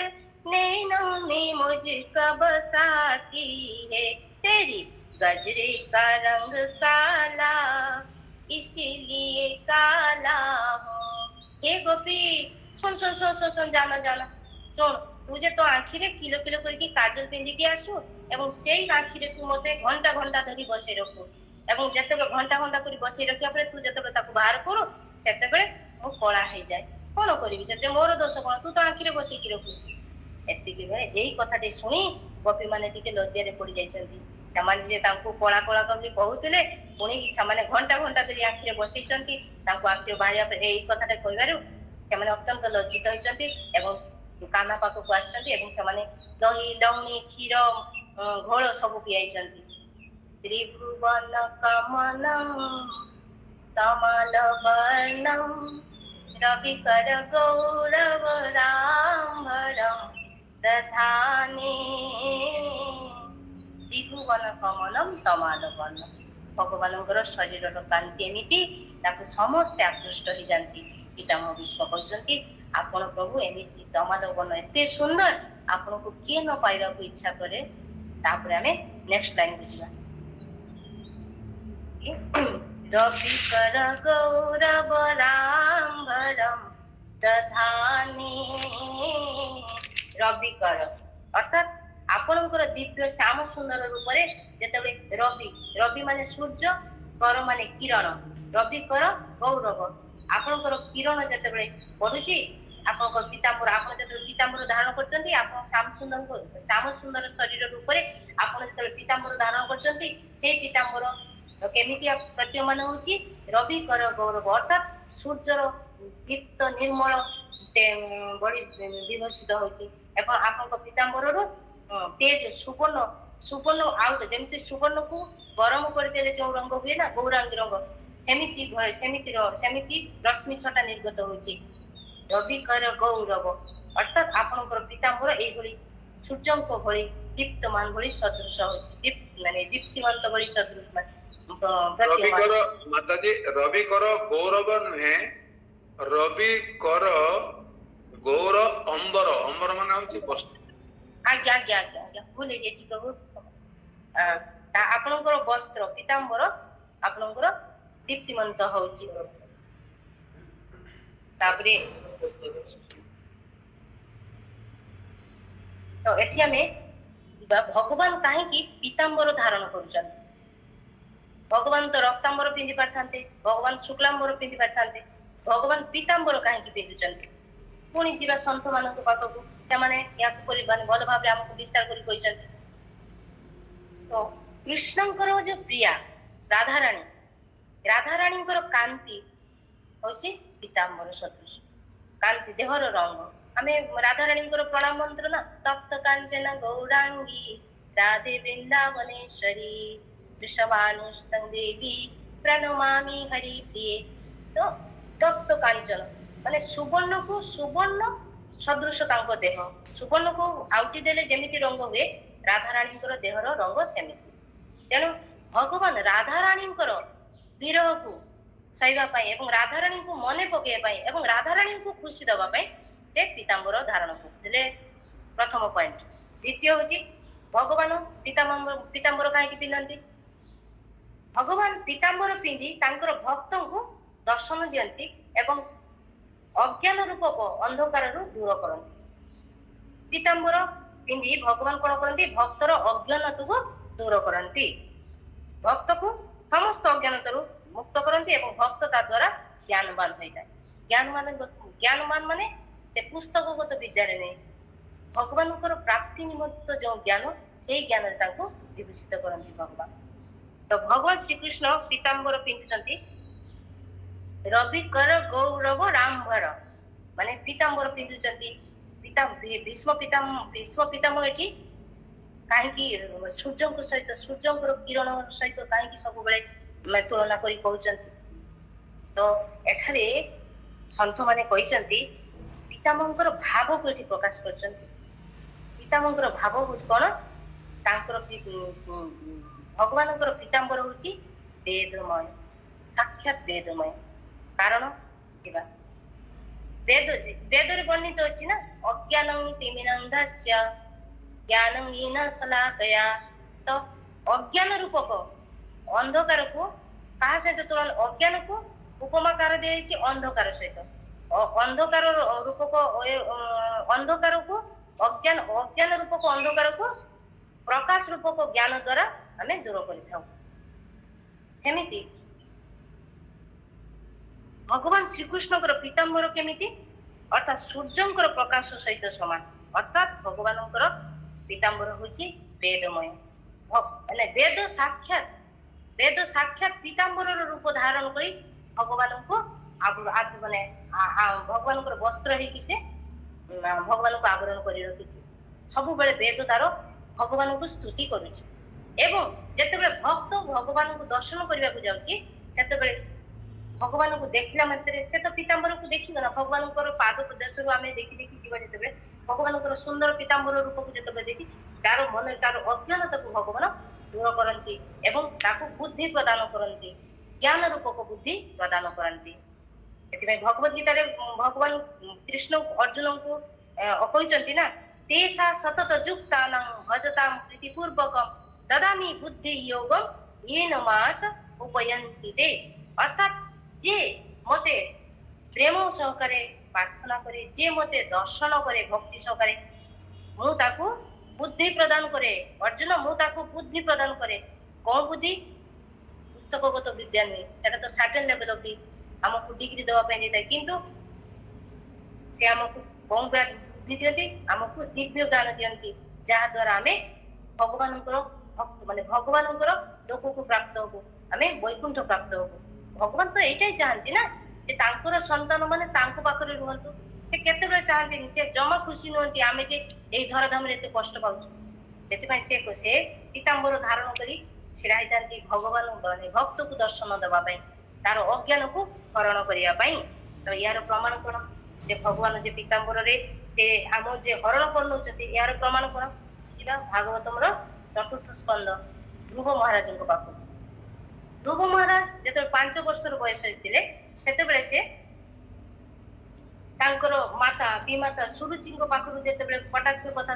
[SPEAKER 2] नैनों में मुझको बसाती है तेरी गजरे का रंग काला इसीलिए काला हूँ। हे गोपी सुन सुन सुन सुन सुन जाना जाना सुन तू जे तो आखिरे किलो किलो करके काजल पिंधिकी आसु एवं सेई आखिरे तू मते घंटा घंटा धरी बसै रखु एवं जेतेबे घंटा घंटा करी बसै रखिया परे तू जेतेबे ताकू बाहर करू सेतेबे मो कला हे जाय कोन करिवि सेते मोर दोष कोन तू तो आखिरे बसै की रखु एतिकी बेले एई कथाटी सुनी गोपी माने टिके लज्जारे पड़ी जाइछन्ती समाज जे तांको कला कला करी कहउतिले पुनी समाने घंटा घंटा धरी आखिरे बसैछन्ती तांको आखिरे बाहरिया पे एई कथाटे कहबारु समाने अत्यंत लज्जित होइछन्ती एवं काना पाखକୁ ଆସିଛନ୍ତି ଏବଂ ସେମାନେ ଦହି ଲହୁଣୀ କ୍ଷୀର ଘୋଳ ସବୁ ପିଆଇଛନ୍ତି ତ୍ରିଭୁବନ କମଲଂ ତମଲ ବର୍ଣ୍ଣଂ ରବିକର ଗୌରବ ରାମ୍ଭରଂ ଦଧାନେ ତ୍ରିଭୁବନ କମଲଂ ତମାଲ ବର୍ଣ୍ଣ ଭଗବାନଙ୍କର ଶରୀରର କାନ୍ତି ଏମିତି ତାକୁ ସମସ୍ତେ ଆକୃଷ୍ଟ ହୋଇଯାନ୍ତି ପିତାମହ ଭୀଷ୍ମ କହିଛନ୍ତି ଆପଣ ପ୍ରଭୁ ଏମିତି ତମାଲ ବର୍ଣ୍ଣ ଏତେ ସୁନ୍ଦର ଆପଣଙ୍କୁ କିଏ ନ ପାଇବାକୁ ଇଚ୍ଛା କରେ ତାପରେ ଆମେ ନେକ୍ସଟ ଲାଇନ ବୁଝିବା ରବିକର ଗୌରବ ରାମ୍ଭରଂ ଦଧାନେ ରବିକର ଅର୍ଥାତ ଆପଣଙ୍କର ଦିବ୍ୟ ଶ୍ୟାମ ସୁନ୍ଦର ରୂପରେ ଯେତେବେଳେ ରବି ମାନେ ସୂର୍ଯ୍ୟ କର ମାନେ କିରଣ ରବିକର ଗୌରବ ଆପଣଙ୍କର କିରଣ ଯେତେବେଳେ ପଡୁଛି ଆପଣଙ୍କ ପିତାମ୍ବର ଆପଣ ଯେତେବେଳେ ପିତାମ୍ବର ଧାରଣ କରୁଛନ୍ତି ଆପଣ ଶ୍ୟାମ ସୁନ୍ଦର ଶରୀର ରୂପରେ ଆପଣ ଯେତେବେଳେ ପିତାମ୍ବର ଧାରଣ କରୁଛନ୍ତି ସେଇ ପିତାମ୍ବର କେମିତି ପ୍ରତୀୟମାନ ହଉଛି ରବିକର ଗୌରବ ଅର୍ଥାତ ସୂର୍ଯ୍ୟର ଦୀପ୍ତ ନିର୍ମଳ ବଳି ବିଭୂଷିତ ହଉଛି ଏବଂ ଆପଣଙ୍କ ପିତାମ୍ବରରୁ ତେଜ ସୁବର୍ଣ୍ଣ ଆଉ ଯେମିତି ସୁବର୍ଣ୍ଣକୁ ଗରମ କରିଦେଲେ ଯୋଉ ରଙ୍ଗ ହୁଏ ନା ଗୌରାଙ୍ଗୀ ରଙ୍ଗ ସେମିତି ରଶ୍ମି ଛଟା ନିର୍ଗତ ହଉଛି ରବିକର ଗୌରବ ଅର୍ଥାତ ଆପଣଙ୍କର ପିତାମ୍ବର ଏଇଭଳି ସୂର୍ଯ୍ୟଙ୍କ ଭଳି ଦୀପ୍ତମାନ ଭଳି ସଦୃଶ ହଉଛି ମାନେ ଦୀପ୍ତିମନ୍ତ ଭଳି ସଦୃଶ
[SPEAKER 3] ରବିକର ମାତାଜୀ ରବିକର ଗୌରବ ନୁହେଁ ରବିକର ଗୌର ଅମ୍ବର ମାନେ ହଉଛି ବସ୍ତ୍ର
[SPEAKER 2] ଆଜ୍ଞା ଆଜ୍ଞା ଆଜ୍ଞା ଆଜ୍ଞା ଭୁଲ ହେଇଯାଇଛି ପ୍ରଭୁ ଆପଣଙ୍କର ବସ୍ତ୍ର ପିତାମ୍ବର ଆପଣଙ୍କର ଦୀପ୍ତିମନ୍ତ ହଉଛି ତାପରେ ତ ଏଠି ଆମେ ଯିବା ଭଗବାନ କାହିଁକି ପିତାମ୍ବର ଧାରଣ କରୁଛନ୍ତି ଭଗବାନ ତ ରକ୍ତାମ୍ବର ପିନ୍ଧି ପାରିଥାନ୍ତେ ଭଗବାନ ଶୁକ୍ଲାମ୍ବର ପିନ୍ଧି ପାରିଥାନ୍ତେ ଭଗବାନ ପିତାମ୍ବର କାହିଁକି ପିନ୍ଧୁଛନ୍ତି ପୁଣି ଯିବା ସନ୍ଥ ମାନଙ୍କ ପାଖକୁ ସେମାନେ ୟାକୁ କରି ଭଲ ଭାବରେ ଆମକୁ ବିସ୍ତାର କରି କହିଛନ୍ତି ତ କୃଷ୍ଣଙ୍କର ଯୋଉ ପ୍ରିୟା ରାଧାରାଣୀଙ୍କର କାନ୍ତି ହଉଛି ପିତାମ୍ବର ସଦୃଶ କାନ୍ତି ଦେହର ରଙ୍ଗ ଆମେ ରାଧାରାଣୀଙ୍କର ପ୍ରଣାମ ମନ୍ତ୍ର ନା ତପ୍ତ କାଞ୍ଚନ ଗୌରାଙ୍ଗୀ ରାଧେ ବୃନ୍ଦାବନେଶ୍ୱରୀ ବୃଷଭାନୁସୁତଂ ଦେବୀ ପ୍ರಣମାମି ହରି ପ୍ରିୟେ ତ ତପ୍ତ କାଞ୍ଚନ ମାନେ ସୁବର୍ଣ୍ଣ ସଦୃଶ ତାଙ୍କ ଦେହ ସୁବର୍ଣ୍ଣକୁ ଆଉଟି ଦେଲେ ଯେମିତି ରଙ୍ଗ ହୁଏ ରାଧାରାଣୀଙ୍କର ଦେହର ରଙ୍ଗ ସେମିତି ତେଣୁ ଭଗବାନ ରାଧାରାଣୀଙ୍କର ବିରହକୁ ସହିବା ପାଇଁ ଏବଂ ରାଧାରାଣୀଙ୍କୁ ମନେ ପକେଇବା ପାଇଁ ଏବଂ ରାଧାରାଣୀଙ୍କୁ ଖୁସି ଦେବା ପାଇଁ ସେ ପିତାମ୍ବର ଧାରଣ କରୁଥିଲେ ପ୍ରଥମ ପଏଣ୍ଟ ଦ୍ୱିତୀୟ ହଉଛି ଭଗବାନ ପିତାମ୍ବର କାହିଁକି ପିନ୍ଧନ୍ତି ଭଗବାନ ପିତାମ୍ବର ପିନ୍ଧି ତାଙ୍କର ଭକ୍ତଙ୍କୁ ଦର୍ଶନ ଦିଅନ୍ତି ଏବଂ ଅଜ୍ଞାନ ରୂପକ ଅନ୍ଧକାରରୁ ଦୂର କରନ୍ତି ପିତାମ୍ବର ପିନ୍ଧି ଭଗବାନ କଣ କରନ୍ତି ଭକ୍ତର ଅଜ୍ଞାନତାକୁ ଦୂର କରନ୍ତି ଭକ୍ତକୁ ସମସ୍ତ ଅଜ୍ଞାନତାରୁ ମୁକ୍ତ କରନ୍ତି ଏବଂ ଭକ୍ତ ତା ଦ୍ୱାରା ଜ୍ଞାନବାନ ହୋଇଥାଏ ଜ୍ଞାନବାନ ମାନେ ସେ ପୁସ୍ତକଗତ ବିଦ୍ୟାରେ ନେଇ ଭଗବାନଙ୍କର ପ୍ରାପ୍ତି ନିମିତ୍ତ ଯୋଉ ଜ୍ଞାନ ସେଇ ଜ୍ଞାନରେ ତାଙ୍କୁ ବିଭୂଷିତ କରନ୍ତି ଭଗବାନ ତ ଭଗବାନ ଶ୍ରୀକୃଷ୍ଣ ପିତାମ୍ବର ପିନ୍ଧୁଛନ୍ତି ରବିକର ଗୌରବ ରାମ୍ଭର ମାନେ ପିତାମ୍ବର ପିନ୍ଧୁଛନ୍ତି ଭୀଷ୍ମ ପିତାମହ ଏଠି କାହିଁକି ସୂର୍ଯ୍ୟଙ୍କ ସହିତ ସୂର୍ଯ୍ୟଙ୍କର କିରଣ ସହିତ କାହିଁକି ସବୁବେଳେ ତୁଳନା କରି କହୁଛନ୍ତି ତ ଏଠାରେ ସନ୍ଥ ମାନେ କହିଛନ୍ତି ପିତାମହଙ୍କର ଭାବକୁ ଏଠି ପ୍ରକାଶ କରିଛନ୍ତି ପିତାମହଙ୍କର ଭାବ ହଉଛି କଣ ତାଙ୍କର ଭଗବାନଙ୍କର ପିତାମ୍ବର ହଉଛି ବେଦମୟ ସାକ୍ଷାତ ବେଦମୟ କାରଣ ଯିବା ବେଦରେ ବର୍ଣ୍ଣିତ ଅଛି ନା ଅଜ୍ଞାନଂ ତିମିରଂ ଧସ୍ୟ ଜ୍ଞାନଂ ହୀନ ଶଲାକୟା ତ ଅଜ୍ଞାନ ରୂପକ ଅନ୍ଧକାରକୁ କାହା ସହିତ ତୁଳନା ଅଜ୍ଞାନକୁ ଉପମା କାର ଦିଆଯାଇଛି ଅନ୍ଧକାର ସହିତ ଅନ୍ଧକାର ରୂପକ ଅନ୍ଧକାରକୁ ଅଜ୍ଞାନ ରୂପକ ଅନ୍ଧକାରକୁ ପ୍ରକାଶ ରୂପକ ଜ୍ଞାନ ଦ୍ୱାରା ଆମେ ଦୂର କରିଥାଉ। ସେମିତି ଭଗବାନ ଶ୍ରୀକୃଷ୍ଣଙ୍କର ପୀତାମ୍ବର କେମିତି ଅର୍ଥାତ୍ ସୂର୍ଯ୍ୟଙ୍କର ପ୍ରକାଶ ସହିତ ସମାନ ଅର୍ଥାତ୍ ଭଗବାନଙ୍କର ପୀତାମ୍ବର ହଉଛି ବେଦମୟ ମାନେ ବେଦ ସାକ୍ଷାତ ପୀତାମ୍ବରର ରୂପ ଧାରଣ କରି ଭଗବାନଙ୍କୁ ମାନେ ଭଗବାନଙ୍କର ବସ୍ତ୍ର ହେଇକି ସେ ଭଗବାନଙ୍କୁ ଆବରଣ କରି ରଖିଛି। ସବୁବେଳେ ବେଦ ତାର ଭଗବାନଙ୍କୁ ସ୍ତୁତି କରୁଛି ଏବଂ ଯେତେବେଳେ ଭକ୍ତ ଭଗବାନଙ୍କୁ ଦର୍ଶନ କରିବାକୁ ଯାଉଛି ସେତେବେଳେ ଭଗବାନଙ୍କୁ ଦେଖିଲା ମାତ୍ରେ ସେ ତ ପୀତାମ୍ବରକୁ ଦେଖିବ ନା ଭଗବାନଙ୍କର ପାଦ ଦେଶରୁ ଆମେ ଦେଖି ଯିବା ଯେତେବେଳେ ଭଗବାନଙ୍କର ସୁନ୍ଦର ପୀତାମ୍ବର ରୂପକୁ ଯେତେବେଳେ ଦେଖି ତାର ମନରେ ତାର ଅଜ୍ଞାନତାକୁ ଭଗବାନ ଦୂର କରନ୍ତି ଏବଂ ତାକୁ ବୁଦ୍ଧି ପ୍ରଦାନ କରନ୍ତି ଜ୍ଞାନ ରୂପକ ବୁଦ୍ଧି ପ୍ରଦାନ କରନ୍ତି। ସେଥିପାଇଁ ଭଗବତ ଗୀତାରେ ଭଗବାନ କୃଷ୍ଣ ଅର୍ଜୁନଙ୍କୁ କହିଛନ୍ତି ନା ତେଷା ସତତ ଯୁକ୍ତାନାଂ ଭଜତାଂ ପ୍ରୀତିପୂର୍ବକଂ ଦଦାମି ବୁଦ୍ଧି ଯୋଗଂ येन ମାଚ ଉପୟନ୍ତି ତେ ଅର୍ଥାତ୍ ଯେ ମତେ ପ୍ରେମ ସହକାରେ ପ୍ରାର୍ଥନା କରେ ଯେ ମତେ ଦର୍ଶନ କରେ ଭକ୍ତି ସହକାରେ ମୁଁ ତାକୁ ବୁଦ୍ଧି ପ୍ରଦାନ କରେ। ଅର୍ଜୁନ ମୁଁ ତାକୁ ବୁଦ୍ଧି ପ୍ରଦାନ କରେ କଣ ବୁଦ୍ଧି ପୁସ୍ତକଗତ ବିଦ୍ୟା ନୁହେଁ ସେଟା ତ ସାର୍ଟେନ୍ ଲେଭେଲ ଅବ୍ଦି ଆମକୁ ଡିଗ୍ରୀ ଦେବା ପାଇଁ ଦେଇଥାଏ କିନ୍ତୁ ସେ ଆମକୁ କଣ ବୁଦ୍ଧି ଦିଅନ୍ତି ଆମକୁ ଦିବ୍ୟ ଜ୍ଞାନ ଦିଅନ୍ତି ଯାହା ଦ୍ୱାରା ଆମେ ଭଗବାନଙ୍କର ଭକ୍ତ ମାନେ ଭଗବାନଙ୍କର ଲୋକକୁ ପ୍ରାପ୍ତ ହବୁ ଆମେ ବୈକୁଣ୍ଠ ପ୍ରାପ୍ତ ହବୁ। ଭଗବାନ ତ ଏଇଟାই ଚାହାନ୍ତି ନା ଯେ ତାଙ୍କର ସନ୍ତାନ ମାନେ ତାଙ୍କ ପାଖରେ ରୁହନ୍ତୁ ସେ କେତେବେଳେ ଚାହାନ୍ତିନି ସେ ଜମା ଖୁସି ନୁହନ୍ତି ଆମେ ଯେ ଏଇ ଧରାଧାମରେ ଏତେ କଷ୍ଟ ପାଉଛୁ। ସେଥିପାଇଁ ସେ ପୀତାମ୍ବର ଧାରଣ କରି ଛିଡା ହେଇଥାନ୍ତି ଭଗବାନ ମାନେ ଭକ୍ତକୁ ଦର୍ଶନ ଦେବା ପାଇଁ ତାର ଅଜ୍ଞାନକୁ ହରଣ କରିବା ପାଇଁ। ତ ଏହାର ପ୍ରମାଣ କଣ ଯେ ଭଗବାନ ଯେ ପୀତାମ୍ବରରେ ସେ ଆମ ଯେ ହରଣ କରିନଉଛନ୍ତି ଏହାର ପ୍ରମାଣ କଣ ଯିବା ଭାଗବତମର 4th ସ୍କନ୍ଦ ଧ୍ରୁବ ମହାରାଜଙ୍କ ପାଖକୁ। ଧ୍ରୁବ ମହାରାଜ ଯେତେବେଳେ 5 ବର୍ଷର ବୟସ ହେଇଥିଲେ ସେତେବେଳେ ସେ ତାଙ୍କର ମାତା ବିମାତା ସୁରୁଚିଙ୍କ ପାଖରୁ ଯେତେବେଳେ କଟାକ୍ଷ କଥା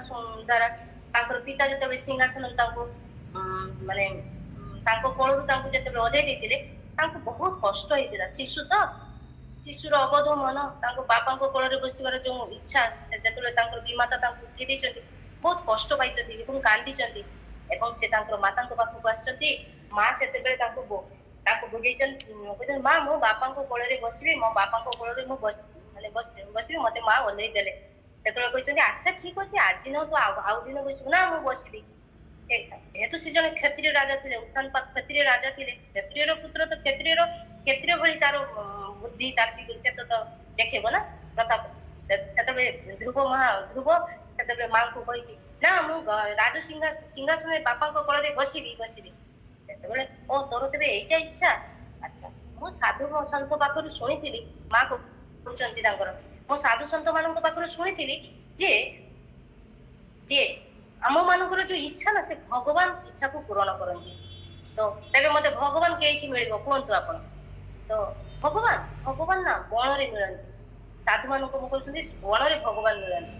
[SPEAKER 2] ଦ୍ୱାରା ତାଙ୍କର ପିତା ଯେତେବେଳେ ସିଂହାସନ ତାଙ୍କୁ ମାନେ ତାଙ୍କ କୋଳରୁ ତାଙ୍କୁ ଯେତେବେଳେ ଓହ୍ଲେଇ ଦେଇଥିଲେ ତାଙ୍କୁ ବହୁତ କଷ୍ଟ ହେଇଥିଲା। ଶିଶୁର ଅବୋଧ ମନ ତାଙ୍କ ବାପାଙ୍କ କୋଳରେ ବସିବାର ଯୋଉ ଇଚ୍ଛା ସେ ଯେତେବେଳେ ତାଙ୍କର ବିମାତା ତାଙ୍କୁ ଉଠେଇ ଦେଇଛନ୍ତି ବହୁତ କଷ୍ଟ ପାଇଛନ୍ତି ଏବଂ କାନ୍ଦିଛନ୍ତି ଏବଂ ସେ ତାଙ୍କର ମାତାଙ୍କ ପାଖକୁ ଆସିଛନ୍ତି। ମା ସେତେବେଳେ ତାଙ୍କୁ ବୁଝେଇଛନ୍ତି ମା ମୋ ବାପାଙ୍କ କୋଳରେ ବସିବି ମୋ ବାପାଙ୍କ କୋଳରେ ମୁଁ ବସିବି ମତେ ମା ଓହ୍ଲେଇ ଦେଲେ। ସେତେବେଳେ କହିଛନ୍ତି ଆଚ୍ଛା ଠିକ ଅଛି ଆଜି ନ ତୁ ଆଉ ଦିନ ବସିବୁ ନା ମୁଁ ବସିବି। ଯେହେତୁ ସେ ଜଣେ କ୍ଷତ୍ରିୟ ରାଜା ଥିଲେ ଉତ୍ଥାନପାତ କ୍ଷତ୍ରିୟ ରାଜା ଥିଲେ କ୍ଷତ୍ରିୟର ପୁତ୍ର ତ କ୍ଷତ୍ରିୟ ଭଳି ତାର ବୁଦ୍ଧି ତାର୍କିକ ସେ ତ ଦେଖେଇବ ନା ପ୍ରତାପ। ସେତେବେଳେ ଧ୍ରୁବ ସେତେବେଳେ ମାଙ୍କୁ କହିଛି ନା ମୁଁ ରାଜ ସିଂହାସନରେ ବାପାଙ୍କ କୋଳରେ ବସିବି। ସେତେବେଳେ ତୋର ତେବେ ଏଇଟା ଇଚ୍ଛା ଆଚ୍ଛା ମୁଁ ସାଧୁ ସନ୍ଥ ପାଖରୁ ଶୁଣିଥିଲି ମା କହୁଛନ୍ତି ତାଙ୍କର ମୁଁ ସାଧୁ ସନ୍ଥ ମାନଙ୍କ ପାଖରୁ ଶୁଣିଥିଲି ଯେ ଆମ ମାନଙ୍କର ଯୋଉ ଇଚ୍ଛା ନା ସେ ଭଗବାନ ଇଚ୍ଛାକୁ ପୂରଣ କରନ୍ତି। ତ ତେବେ ମତେ ଭଗବାନ କେଇଠି ମିଳିବ କୁହନ୍ତୁ ଆପଣ। ତ ଭଗବାନ ନା ବଣରେ ମିଳନ୍ତି। ସାଧୁ ମାନଙ୍କୁ ମୁଁ କହୁଛନ୍ତି ବଣରେ ଭଗବାନ ମିଳନ୍ତି।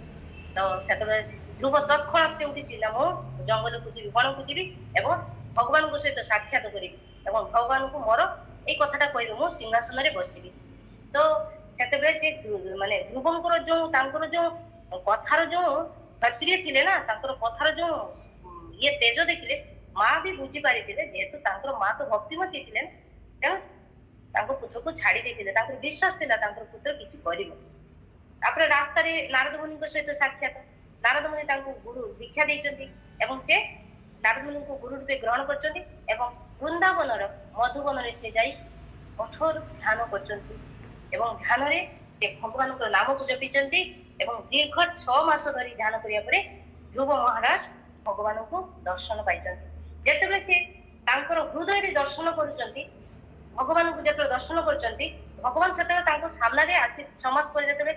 [SPEAKER 2] ତ ସେତେବେଳେ ଧ୍ରୁବ ତତ୍କ୍ଷଣାତ ସେ ଉଠିଛି ନା ମୁଁ ଜଙ୍ଗଲକୁ ଯିବି ବଣକୁ ଯିବି ଏବଂ ଭଗବାନଙ୍କ ସହିତ ସାକ୍ଷାତ କରିବି ଏବଂ ଭଗବାନଙ୍କୁ ମୋର ଏଇ କଥାଟା କହିବି ମୁଁ ସିଂହାସନରେ ବସିବି। ତ ସେତେବେଳେ ସେ ମାନେ ଧ୍ରୁବଙ୍କର ତାଙ୍କର ଯୋଉ କଥାର ଯୋଉ କ୍ଷତ୍ରିୟ ଥିଲେ ନା ତାଙ୍କର କଥାର ଯୋଉ ତେଜ ଦେଖିଲେ ମା ବି ବୁଝି ପାରିଥିଲେ ଯେହେତୁ ତାଙ୍କର ମା ତ ଭକ୍ତିମତୀ ଥିଲେ ତେଣୁ ତାଙ୍କ ପୁତ୍ରକୁ ଛାଡି ଦେଇଥିଲେ ତାଙ୍କର ବିଶ୍ୱାସ ଥିଲା ତାଙ୍କର ପୁତ୍ର କିଛି କରିବ। ତାପରେ ରାସ୍ତାରେ ନାରଦ ମୁନିଙ୍କ ସହିତ ସାକ୍ଷାତ ନାରଦ ମୁନି ତାଙ୍କୁ ଗୁରୁ ଦୀକ୍ଷା ଦେଇଛନ୍ତି ଏବଂ ସେ ନାରଦ ମୁନିଙ୍କୁ ଗୁରୁ ରୂପେ ଗ୍ରହଣ କରିଛନ୍ତି ଏବଂ ବୃନ୍ଦାବନର ମଧୁବନରେ ସେ ଯାଇ କଠୋର ଧ୍ୟାନ କରିଛନ୍ତି ଏବଂ ଧ୍ୟାନରେ ସେ ଭଗବାନଙ୍କର ନାମକୁ ଜପିଛନ୍ତି ଏବଂ ଦୀର୍ଘ 6 ମାସ ଧରି ଧ୍ୟାନ କରିବା ପରେ ଧ୍ରୁବ ମହାରାଜ ଭଗବାନଙ୍କୁ ଦର୍ଶନ ପାଇଛନ୍ତି। ଯେତେବେଳେ ସେ ତାଙ୍କର ହୃଦୟରେ ଦର୍ଶନ କରୁଛନ୍ତି ଭଗବାନଙ୍କୁ ଯେତେବେଳେ ଦର୍ଶନ କରୁଛନ୍ତି ଭଗବାନ ସେତେବେଳେ ତାଙ୍କ ସାମ୍ନାରେ ଆସି 6 ମାସ ପରେ ଯେତେବେଳେ